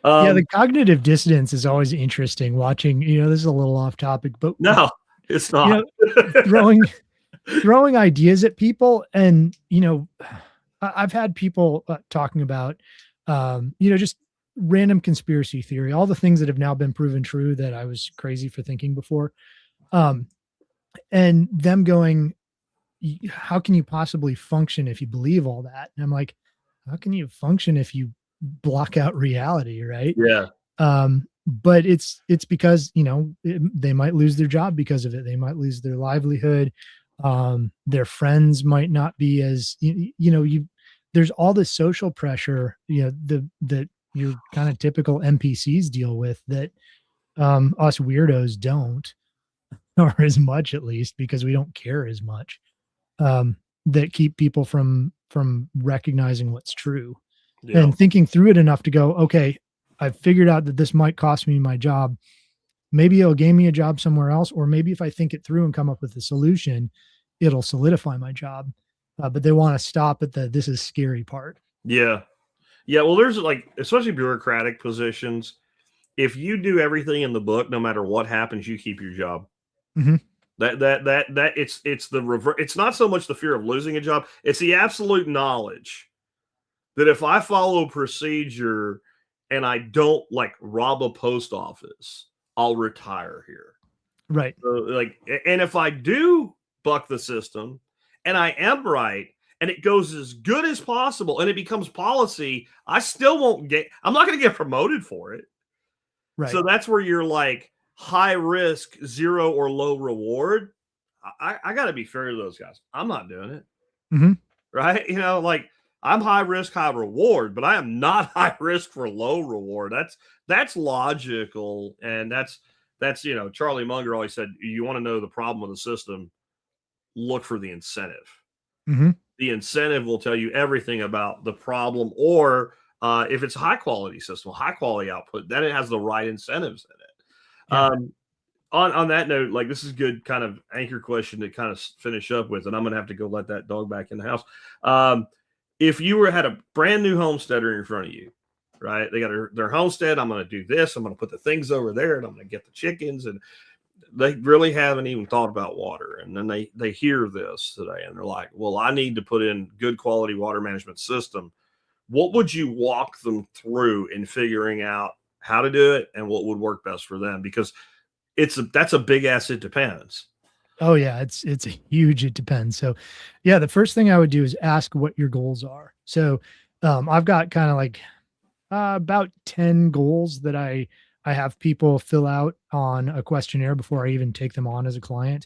the cognitive dissonance is always interesting watching, this is a little off topic, but no, it's not. Throwing ideas at people. And, I've had people talking about, just random conspiracy theory, all the things that have now been proven true that I was crazy for thinking before. And them going, how can you possibly function if you believe all that? And I'm like, how can you function if you block out reality? Right. Yeah. But it's because, they might lose their job because of it. They might lose their livelihood. Their friends might not be as, there's all this social pressure, that your kind of typical NPCs deal with that, us weirdos don't. Or as much, at least, because we don't care as much, that keep people from recognizing what's true and thinking through it enough to go, okay, I've figured out that this might cost me my job. Maybe it'll gain me a job somewhere else. Or maybe if I think it through and come up with a solution, it'll solidify my job. But they want to stop at this is scary part. Yeah. Yeah. Well, there's like, especially bureaucratic positions. If you do everything in the book, no matter what happens, you keep your job. Mm-hmm. That it's the reverse. It's not so much the fear of losing a job. It's the absolute knowledge that if I follow procedure and I don't like rob a post office, I'll retire here. Right. So, and if I do buck the system and I am right and it goes as good as possible and it becomes policy, I still won't I'm not going to get promoted for it. Right. So that's where you're like, high risk, zero or low reward. I got to be fair to those guys. I'm not doing it. Mhm. Right. Like I'm high risk, high reward, but I am not high risk for low reward. That's logical. And that's, Charlie Munger always said, you want to know the problem with the system, look for the incentive. Mhm. The incentive will tell you everything about the problem, or if it's a high quality system, high quality output, then it has the right incentives in it. Yeah. On that note, like this is good kind of anchor question to kind of finish up with, and I'm gonna have to go let that dog back in the house. If you had a brand new homesteader in front of you, right? They got their homestead. I'm gonna do this. I'm gonna put the things over there, and I'm gonna get the chickens, and they really haven't even thought about water. And then they hear this today, and they're like, "Well, I need to put in good quality water management system." What would you walk them through in figuring out how to do it and what would work best for them? Because that's a big ass. It depends. Oh yeah, it's a huge it depends. So yeah, the first thing I would do is ask what your goals are. So I've got kind of like about 10 goals that I have people fill out on a questionnaire before I even take them on as a client.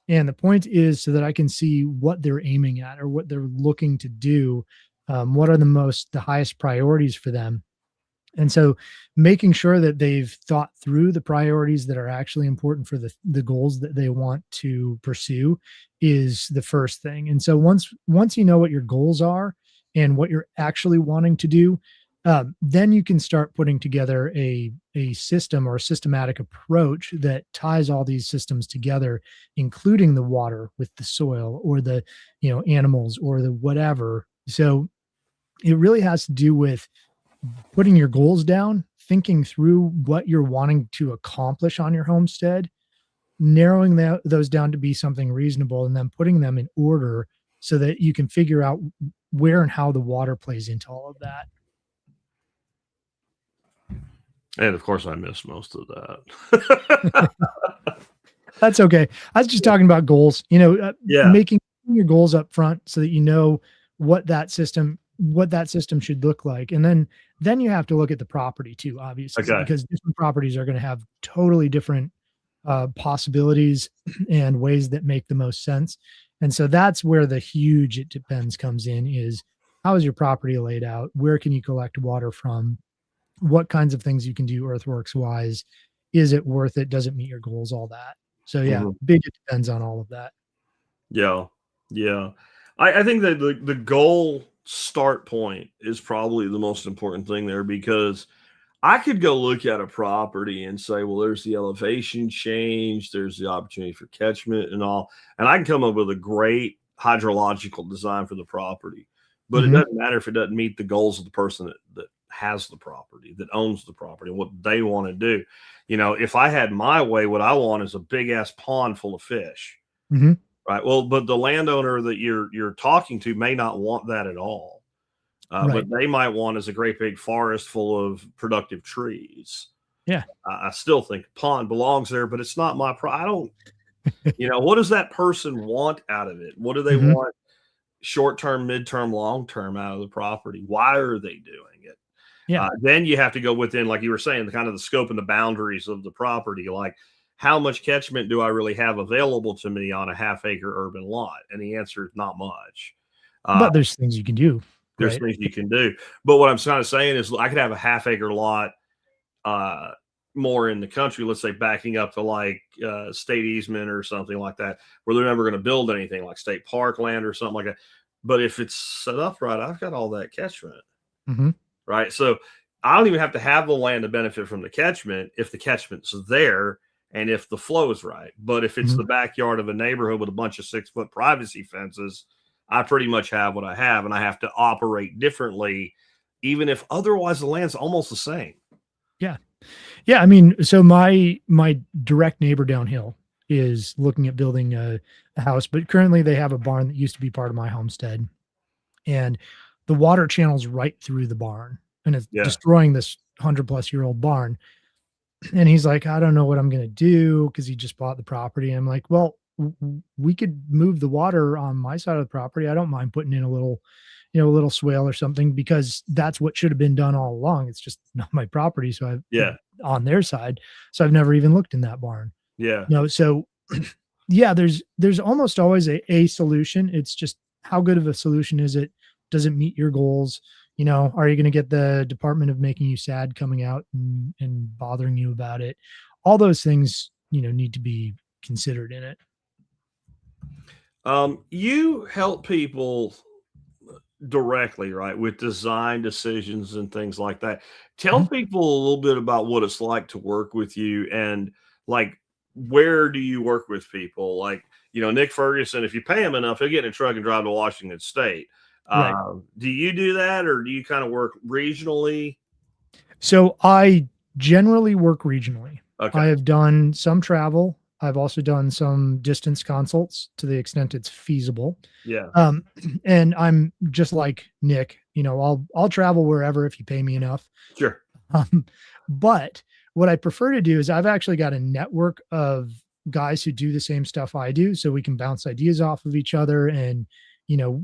And the point is so that I can see what they're aiming at or what they're looking to do. What are the highest priorities for them? And so making sure that they've thought through the priorities that are actually important for the goals that they want to pursue is the first thing. And so once you know what your goals are and what you're actually wanting to do, then you can start putting together a system or a systematic approach that ties all these systems together, including the water with the soil or the animals or the whatever. So it really has to do with putting your goals down, thinking through what you're wanting to accomplish on your homestead, narrowing those down to be something reasonable, and then putting them in order so that you can figure out where and how the water plays into all of that. And of course, I missed most of that. That's okay. I was just talking about goals, Yeah. making your goals up front so that you know what that system should look like. And then you have to look at the property too, obviously, Okay. because different properties are going to have totally different possibilities and ways that make the most sense. And so that's where the huge it depends comes in is how is your property laid out? Where can you collect water from? What kinds of things you can do earthworks wise? Is it worth it? Does it meet your goals? All that. So yeah, big it depends on all of that. Yeah. Yeah. I think that the goal start point is probably the most important thing there, because I could go look at a property and say, well, there's the elevation change, there's the opportunity for catchment and all, and I can come up with a great hydrological design for the property. But it doesn't matter if it doesn't meet the goals of the person that has the property, that owns the property, and what they want to do. If I had my way, what I want is a big ass pond full of fish. Mm-hmm. Right. Well, but the landowner that you're talking to may not want that at all. Right. But they might want is a great big forest full of productive trees. Yeah. I still think pond belongs there, but it's not my I don't, what does that person want out of it? What do they want short term, midterm, long term out of the property? Why are they doing it? Yeah. Then you have to go within, like you were saying, the kind of the scope and the boundaries of the property. Like, how much catchment do I really have available to me on a half-acre urban lot? And the answer is not much. But there's things you can do. There's things you can do. But what I'm kind of saying is I could have a half-acre lot more in the country, let's say backing up to like state easement or something like that, where they're never going to build anything, like state park land or something like that. But if it's set up right, I've got all that catchment. Right. So I don't even have to have the land to benefit from the catchment if the catchment's there and if the flow is right. But if it's the backyard of a neighborhood with a bunch of 6-foot privacy fences, I pretty much have what I have, and I have to operate differently, even if otherwise the land's almost the same. Yeah. Yeah. I mean, so my direct neighbor downhill is looking at building a house, but currently they have a barn that used to be part of my homestead. And the water channels right through the barn, and it's destroying this 100-plus-year-old barn. And he's like, I don't know what I'm going to do, because he just bought the property. And I'm like, well, we could move the water on my side of the property. I don't mind putting in a little swale or something, because that's what should have been done all along. It's just not my property. So on their side. So I've never even looked in that barn. Yeah. No. So Yeah, there's almost always a solution. It's just how good of a solution is it? Does it meet your goals? You know, are you going to get the department of making you sad coming out and bothering you about it? All those things, you know, need to be considered in it. You help people directly, right, with design decisions and things like that. Tell Mhm. people a little bit about what it's like to work with you and like where do you work with people? Like, Nick Ferguson, if you pay him enough, he'll get in a truck and drive to Washington State. Right. Do you do that or do you kind of work regionally? So I generally work regionally. Okay. I have done some travel. I've also done some distance consults to the extent it's feasible. Yeah. Um, and I'm just like Nick, you know, I'll travel wherever if you pay me enough. Sure. Um, but what I prefer to do is I've actually got a network of guys who do the same stuff I do, so we can bounce ideas off of each other. And you know,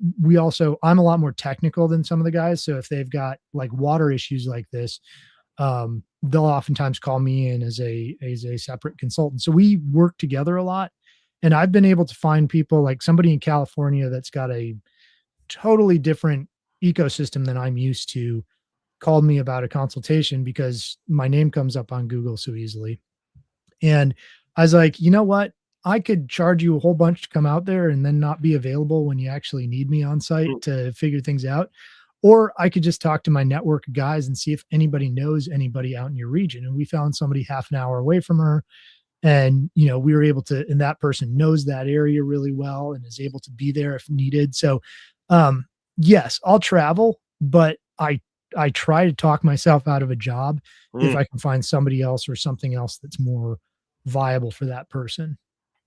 I'm a lot more technical than some of the guys. So if they've got like water issues like this, they'll oftentimes call me in as a separate consultant. So we work together a lot. And I've been able to find people like somebody in California that's got a totally different ecosystem than I'm used to called me about a consultation because my name comes up on Google so easily. And I was like, you know what? I could charge you a whole bunch to come out there and then not be available when you actually need me on site Mm. to figure things out. Or I could just talk to my network of guys and see if anybody knows anybody out in your region. And we found somebody half an hour away from her. And, you know, we were able to, and that person knows that area really well and is able to be there if needed. So, um, yes, I'll travel, but I try to talk myself out of a job if Mm. I can find somebody else or something else that's more viable for that person.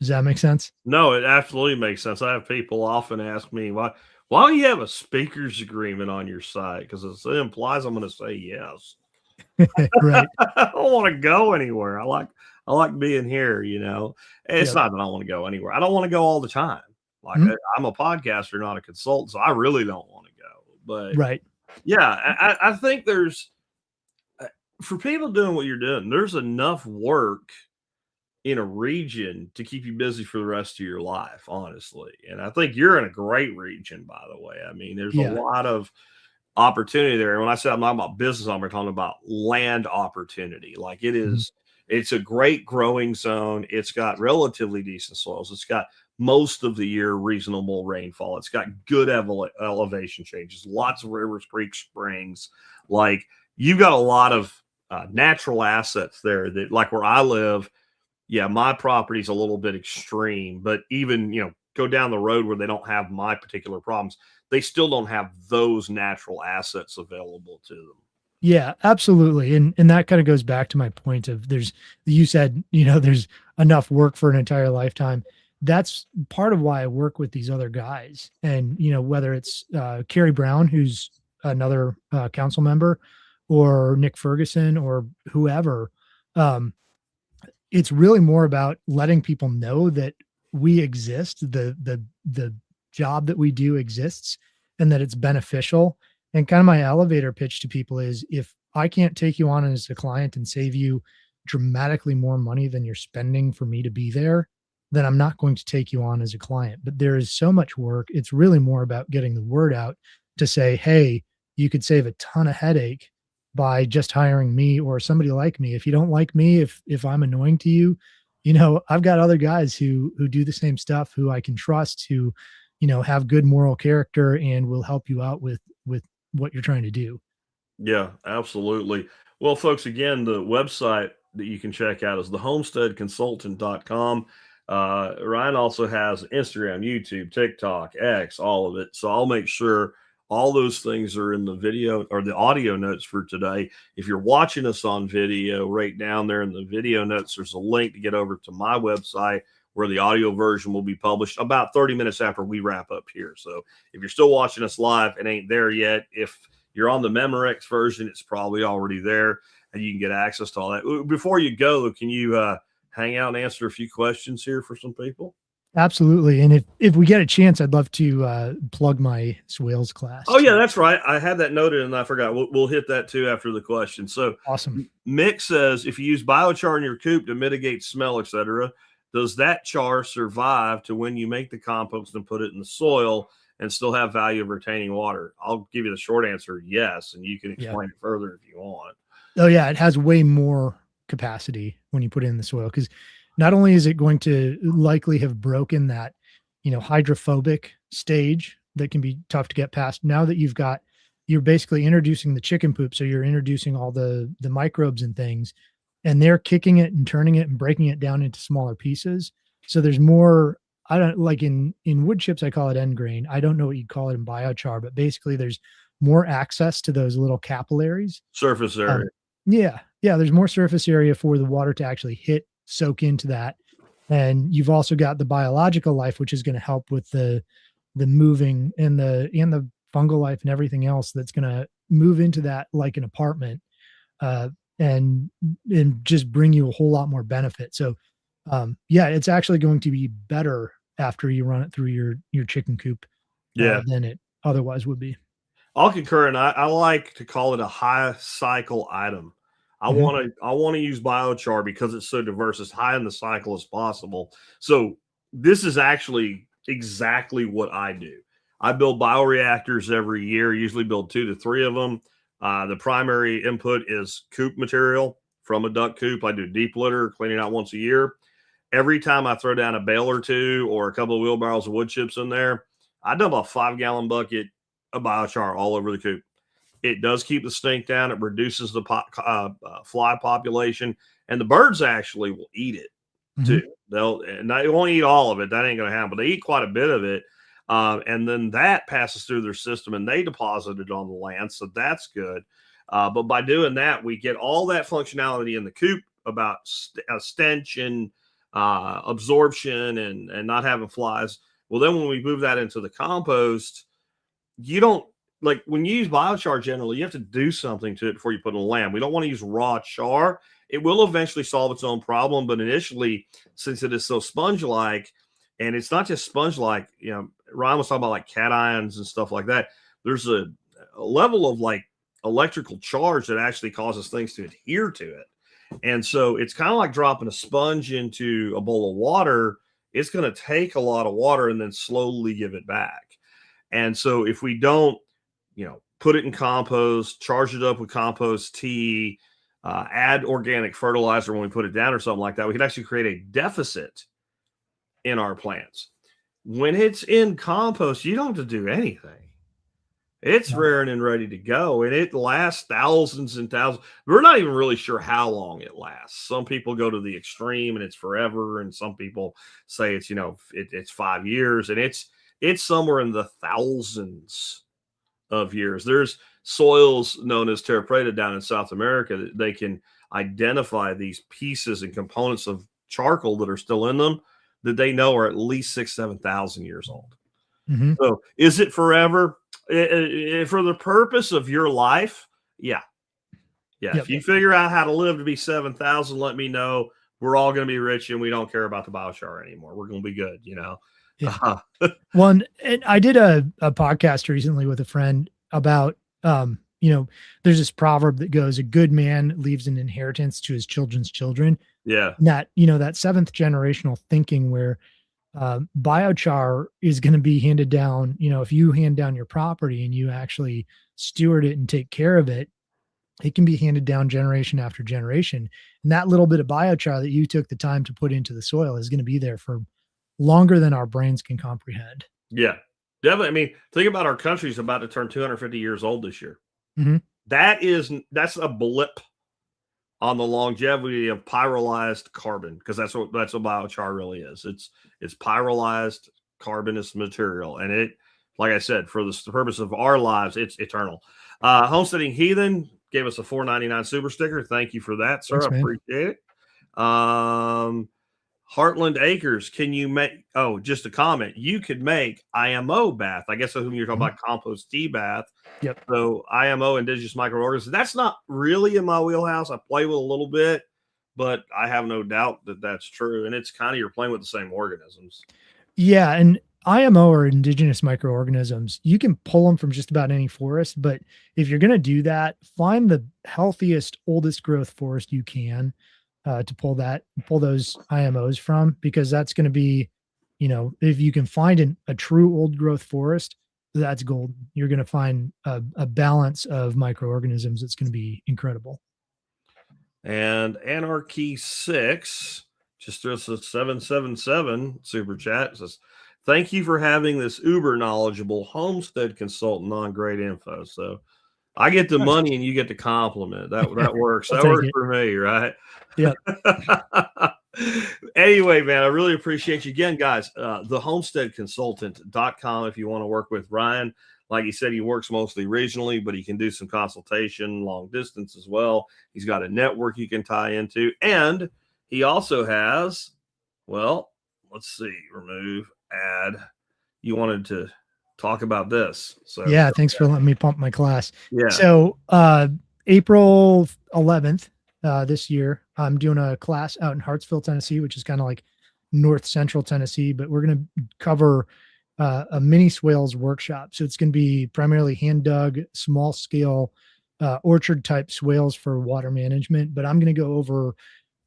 Does that make sense? No, it absolutely makes sense. I have people often ask me why do you have a speaker's agreement on your site? Because it implies I'm going to say yes. Right. I don't want to go anywhere. I like being here. It's Yep. not that I want to go anywhere. I don't want to go all the time. Like Mhm. I'm a podcaster, not a consultant, so I really don't want to go. But Right. yeah, I think there's for people doing what you're doing, there's enough work in a region to keep you busy for the rest of your life, honestly. And I think you're in a great region, by the way. I mean, there's a Yeah. lot of opportunity there. And when I say I'm not about business, I'm talking about land opportunity. Like Mhm. it's a great growing zone. It's got relatively decent soils. It's got most of the year reasonable rainfall. It's got good elevation changes, lots of rivers, creeks, springs. Like you've got a lot of natural assets there that, like where I live, yeah, my property's a little bit extreme, but even, go down the road where they don't have my particular problems, they still don't have those natural assets available to them. Yeah, absolutely. And that kind of goes back to my point of you said, you know, there's enough work for an entire lifetime. That's part of why I work with these other guys. And, you know, whether it's Carrie Brown, who's another council member, or Nick Ferguson or whoever, um, it's really more about letting people know that we exist, the job that we do exists, and that it's beneficial. And kind of my elevator pitch to people is if I can't take you on as a client and save you dramatically more money than you're spending for me to be there, then I'm not going to take you on as a client. But there is so much work. It's really more about getting the word out to say, hey, you could save a ton of headache by just hiring me or somebody like me. If you don't like me, if I'm annoying to you, you know, I've got other guys who do the same stuff, who I can trust, who, you know, have good moral character and will help you out with what you're trying to do. Yeah, absolutely. Well, folks, again, the website that you can check out is thehomesteadconsultant.com. Ryan also has Instagram, YouTube, TikTok, X, all of it. So I'll make sure all those things are in the video or the audio notes for today. If you're watching us on video, right down there in the video notes, there's a link to get over to my website where the audio version will be published about 30 minutes after we wrap up here. So if you're still watching us live, it ain't there yet. If you're on the Memorex version, it's probably already there and you can get access to all that. Before you go, can you hang out and answer a few questions here for some people? Absolutely. And if we get a chance, I'd love to plug my swales class Oh, yeah, too. that's right. I had that noted and I forgot. We'll hit that too after the question. So Awesome. Mick says if you use biochar in your coop to mitigate smell, etc., does that char survive to when you make the compost and put it in the soil and still have value of retaining water? I'll give you the short answer, yes, and you can explain it further if you want. Oh yeah, it has way more capacity when you put it in the soil, because not only is it going to likely have broken that, hydrophobic stage that can be tough to get past. Now that you're basically introducing the chicken poop, so you're introducing all the microbes and things, and they're kicking it and turning it and breaking it down into smaller pieces. So there's more. I don't like in wood chips, I call it end grain. I don't know what you'd call it in biochar, but basically there's more access to those little capillaries. Surface area. Yeah. Yeah. There's more surface area for the water to actually soak into that. And you've also got the biological life, which is going to help with the moving and the fungal life and everything else that's going to move into that like an apartment, uh, and just bring you a whole lot more benefit. So, yeah, it's actually going to be better after you run it through your chicken coop, than it otherwise would be. I'll concur, and I like to call it a high cycle item. I want to use biochar because it's so diverse, as high in the cycle as possible. So this is actually exactly what I do. I build bioreactors every year, usually build 2 to 3 of them. The primary input is coop material from a duck coop. I do deep litter, cleaning out once a year. Every time I throw down a bale or two or a couple of wheelbarrows of wood chips in there, I dump a 5-gallon bucket of biochar all over the coop. It does keep the stink down. It reduces the fly population, and the birds actually will eat it too. They won't eat all of it. That ain't going to happen, but they eat quite a bit of it. And then that passes through their system and they deposit it on the land. So that's good. But by doing that, we get all that functionality in the coop about stench and absorption and not having flies. Well, then when we move that into the compost, you don't, like when you use biochar, generally you have to do something to it before you put it on land. We don't want to use raw char. It will eventually solve its own problem, but initially, since it is so sponge-like, and it's not just sponge-like, Ryan was talking about like cations and stuff like that. There's a level of like electrical charge that actually causes things to adhere to it. And so it's kind of like dropping a sponge into a bowl of water. It's going to take a lot of water and then slowly give it back. And so if we don't, put it in compost, charge it up with compost tea, add organic fertilizer when we put it down or something like that, we could actually create a deficit in our plants. When it's in compost, you don't have to do anything. It's rearing and ready to go, and it lasts thousands and thousands. We're not even really sure how long it lasts. Some people go to the extreme and it's forever, and some people say it's it's 5 years, and it's somewhere in the thousands of years. There's soils known as terra preta down in South America that they can identify these pieces and components of charcoal that are still in them that they know are at least 6,000-7,000 years old. So is it forever? For the purpose of your life, yeah. If you figure out how to live to be 7,000, let me know. We're all going to be rich, and we don't care about the biochar anymore. We're going to be good, Yeah. Well, and I did a podcast recently with a friend about, there's this proverb that goes, a good man leaves an inheritance to his children's children. Yeah. And that, that 7th generational thinking where biochar is going to be handed down. If you hand down your property and you actually steward it and take care of it, it can be handed down generation after generation. And that little bit of biochar that you took the time to put into the soil is going to be there for longer than our brains can comprehend. Yeah, definitely. I mean, think about our country's about to turn 250 years old this year. That's a blip on the longevity of pyrolyzed carbon, because that's what biochar really is. It's pyrolyzed carbonous material, and it, like I said, for the purpose of our lives, it's eternal. Homesteading Heathen gave us a $4.99 super sticker. Thank you for that, sir. Thanks, I appreciate it. Heartland Acres, can you make, just a comment, you could make IMO bath. I guess that's when you're talking about compost tea bath. Yep. So IMO, indigenous microorganisms, that's not really in my wheelhouse. I play with a little bit, but I have no doubt that that's true. And it's kind of, you're playing with the same organisms. Yeah. And IMO, or indigenous microorganisms, you can pull them from just about any forest, but if you're going to do that, find the healthiest, oldest growth forest you can. to pull those IMOs from, because that's going to be, if you can find a true old growth forest, that's gold. You're going to find a balance of microorganisms that's going to be incredible. And Anarchy 6 just threw us a 777 super chat. It says, thank you for having this uber knowledgeable homestead consultant on. Great info. So I get the money and you get the compliment. That works. That works for me, right? Yeah. Anyway, man, I really appreciate you again, guys. Thehomesteadconsultant.com if you want to work with Ryan. Like he said, he works mostly regionally, but he can do some consultation long distance as well. He's got a network you can tie into. And he also has, well, let's see, remove, add. You wanted to talk about this. So yeah, thanks for letting me pump my class. Yeah. So April 11th this year, I'm doing a class out in Hartsville, Tennessee, which is kind of like north central Tennessee, but we're going to cover a mini swales workshop. So it's going to be primarily hand dug, small scale orchard type swales for water management. But I'm going to go over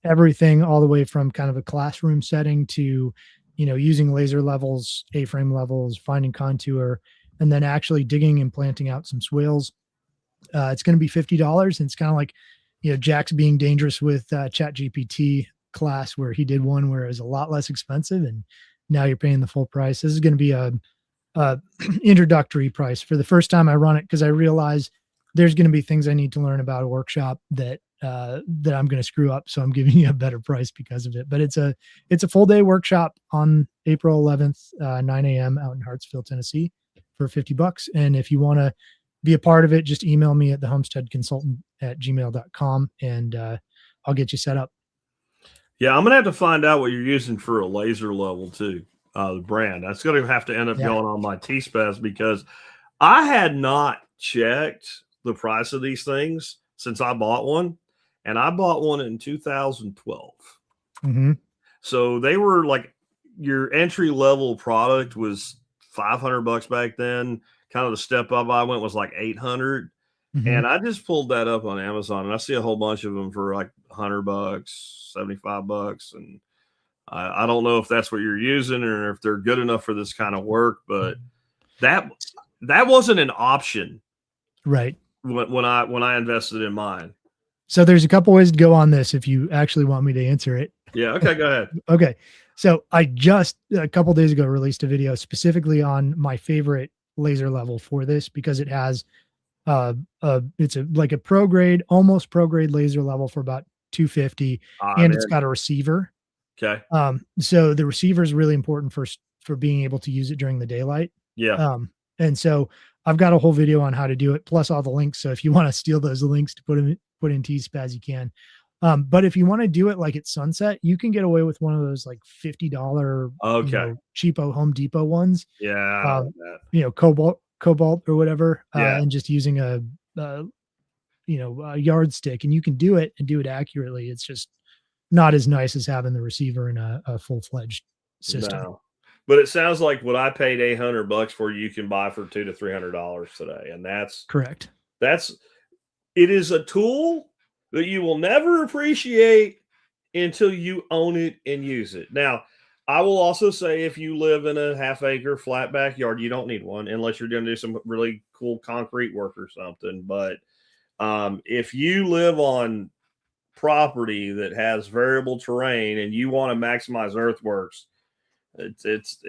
everything all the way from kind of a classroom setting to, using laser levels, A-frame levels, finding contour, and then actually digging and planting out some swales. It's going to be $50. And it's kind of like, Jack's Being Dangerous with ChatGPT class, where he did one where it was a lot less expensive, and now you're paying the full price. This is going to be a introductory price for the first time I run it, because I realize there's going to be things I need to learn about a workshop that I'm going to screw up. So I'm giving you a better price because of it. But it's a full day workshop on April 11th, 9 a.m. out in Hartsville, Tennessee, for $50. And if you want to be a part of it, just email me at thehomesteadconsultant@gmail.com and I'll get you set up. Yeah, I'm going to have to find out what you're using for a laser level too, the brand. That's going to have to end up going on my T-Spaz, because I had not checked the price of these things since I bought one, and I bought one in 2012. Mm-hmm. So they were like, your entry level product was $500 back then. Kind of the step up I went was like $800. Mm-hmm. And I just pulled that up on Amazon, and I see a whole bunch of them for like $100, $75. And I don't know if that's what you're using or if they're good enough for this kind of work, but that wasn't an option. Right. When I invested in mine. So there's a couple ways to go on this if you actually want me to answer it. Yeah. Okay. Go ahead. Okay. So I just a couple days ago released a video specifically on my favorite laser level for this, because it has it's like a pro grade, almost pro grade laser level for about $250, and it's got a receiver. Okay. So the receiver is really important for being able to use it during the daylight. Yeah. And so I've got a whole video on how to do it, plus all the links. So if you want to steal those links to put in T-Spaz, you can. But if you want to do it like at sunset, you can get away with one of those like $50, cheapo Home Depot ones. Yeah. Cobalt or whatever, and just using a yardstick, and you can do it and do it accurately. It's just not as nice as having the receiver in a full-fledged system. No. But it sounds like what I paid $800 for, you can buy for $200 to $300 today, and that's correct. It is a tool that you will never appreciate until you own it and use it. Now, I will also say, if you live in a half-acre flat backyard, you don't need one unless you're going to do some really cool concrete work or something. But if you live on property that has variable terrain and you want to maximize earthworks, it's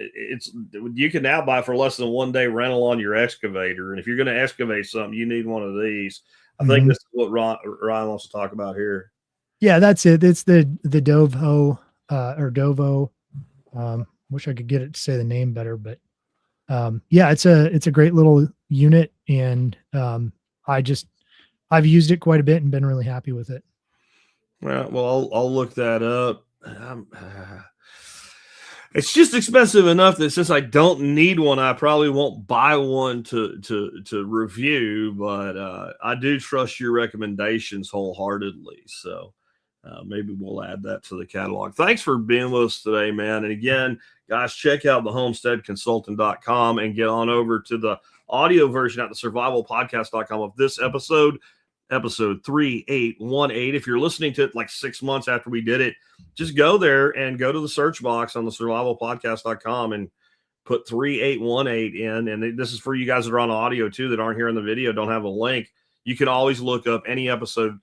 you can now buy for less than 1 day rental on your excavator. And if you're going to excavate something, you need one of these. I think this is what Ryan wants to talk about here. Yeah, that's it. It's the Dovo or Dovo. Wish I could get it to say the name better, but yeah, it's a great little unit, and I've used it quite a bit and been really happy with it. Well, I'll look that up. It's just expensive enough that since I don't need one, I probably won't buy one to review, but I do trust your recommendations wholeheartedly. So maybe we'll add that to the catalog. Thanks for being with us today, man. And again, guys, check out thehomesteadconsultant.com and get on over to the audio version at the survivalpodcast.com of this episode. episode 3818. If you're listening to it like 6 months after we did it, just go there and go to the search box on the survivalpodcast.com and put 3818 in. And this is for you guys that are on audio too, that aren't here in the video, don't have a link. You can always look up any episode.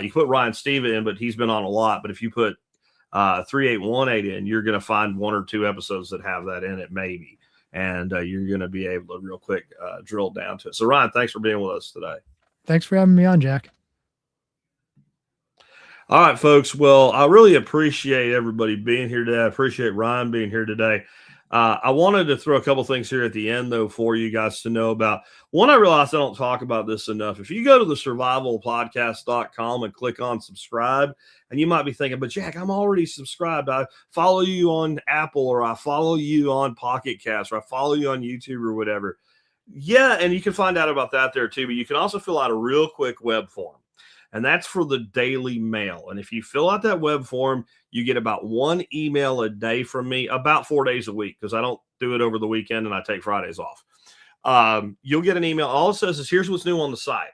You put Ryan Steva in, but he's been on a lot. But if you put 3818 in, you're going to find 1 or 2 episodes that have that in it, maybe. And you're going to be able to real quick drill down to it. So Ryan, thanks for being with us today. Thanks for having me on, Jack. All right, folks. Well, I really appreciate everybody being here today. I appreciate Ryan being here today. I wanted to throw a couple things here at the end, though, for you guys to know about. One, I realized I don't talk about this enough. If you go to the survivalpodcast.com and click on subscribe, and you might be thinking, but Jack, I'm already subscribed. I follow you on Apple, or I follow you on Pocket Cast, or I follow you on YouTube or whatever. Yeah, and you can find out about that there too, but you can also fill out a real quick web form. And that's for the Daily Mail. And if you fill out that web form, you get about 1 email a day from me, about 4 days a week, because I don't do it over the weekend and I take Fridays off. You'll get an email. All it says is, here's what's new on the site.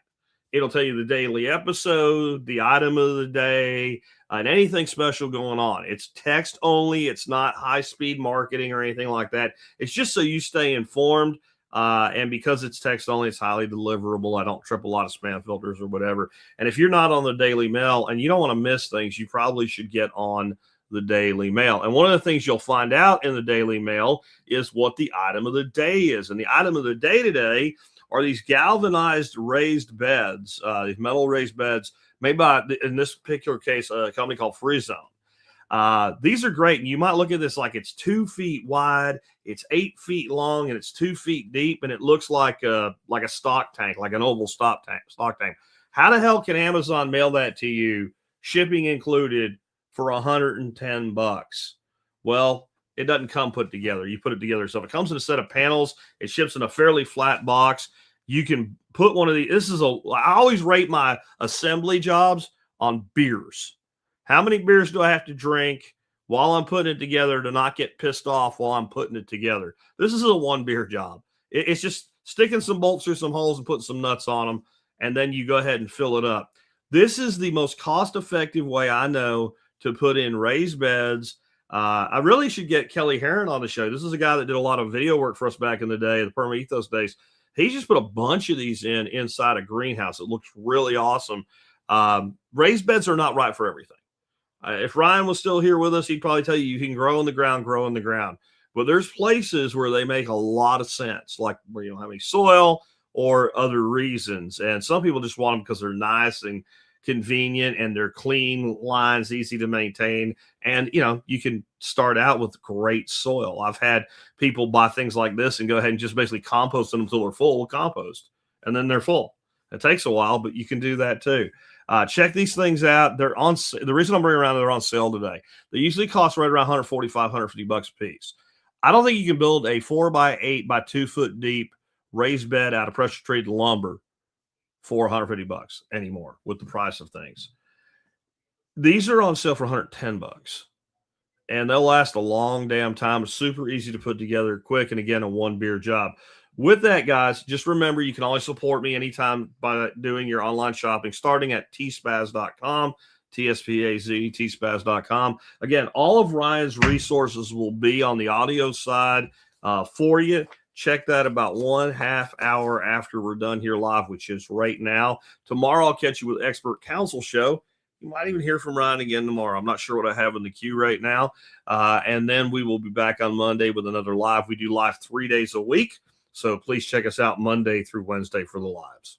It'll tell you the daily episode, the item of the day, and anything special going on. It's text only. It's not high-speed marketing or anything like that. It's just so you stay informed. And because it's text only, it's highly deliverable. I don't trip a lot of spam filters or whatever. And if you're not on the Daily Mail and you don't want to miss things, you probably should get on the Daily Mail. And one of the things you'll find out in the Daily Mail is what the item of the day is. And the item of the day today are these galvanized raised beds, these metal raised beds made by, in this particular case, a company called Free Zone. These are great. And you might look at this like it's 2 feet wide, it's 8 feet long, and it's 2 feet deep, and it looks like a stock tank, like an oval stock tank. How the hell can Amazon mail that to you, shipping included, for $110? Well, it doesn't come put together. You put it together. So if it comes in a set of panels, it ships in a fairly flat box. You can put one of these. I always rate my assembly jobs on beers. How many beers do I have to drink while I'm putting it together to not get pissed off while I'm putting it together? This is a 1 beer job. It's just sticking some bolts through some holes and putting some nuts on them, and then you go ahead and fill it up. This is the most cost-effective way I know to put in raised beds. I really should get Kelly Herron on the show. This is a guy that did a lot of video work for us back in the day, the Perma Ethos days. He just put a bunch of these inside a greenhouse. It looks really awesome. Raised beds are not right for everything. If Ryan was still here with us, he'd probably tell you can grow in the ground. But there's places where they make a lot of sense, like where you don't have any soil or other reasons. And some people just want them because they're nice and convenient and they're clean lines, easy to maintain. And, you can start out with great soil. I've had people buy things like this and go ahead and just basically compost them until they're full with compost. And then they're full. It takes a while, but you can do that too. Check these things out. They're on. The reason I'm bringing around, they're on sale today. They usually cost right around $145, $150 a piece. I don't think you can build a 4x8 by 2 foot deep raised bed out of pressure treated lumber for $150 anymore with the price of things. These are on sale for $110, and they'll last a long damn time. It's super easy to put together, quick, and again, a 1 beer job. With that, guys, just remember you can always support me anytime by doing your online shopping, starting at tspaz.com, TSPAZ, tspaz.com. Again, all of Ryan's resources will be on the audio side for you. Check that about 1/2 hour after we're done here live, which is right now. Tomorrow, I'll catch you with Expert Counsel Show. You might even hear from Ryan again tomorrow. I'm not sure what I have in the queue right now. And then we will be back on Monday with another live. We do live 3 days a week. So please check us out Monday through Wednesday for the lives.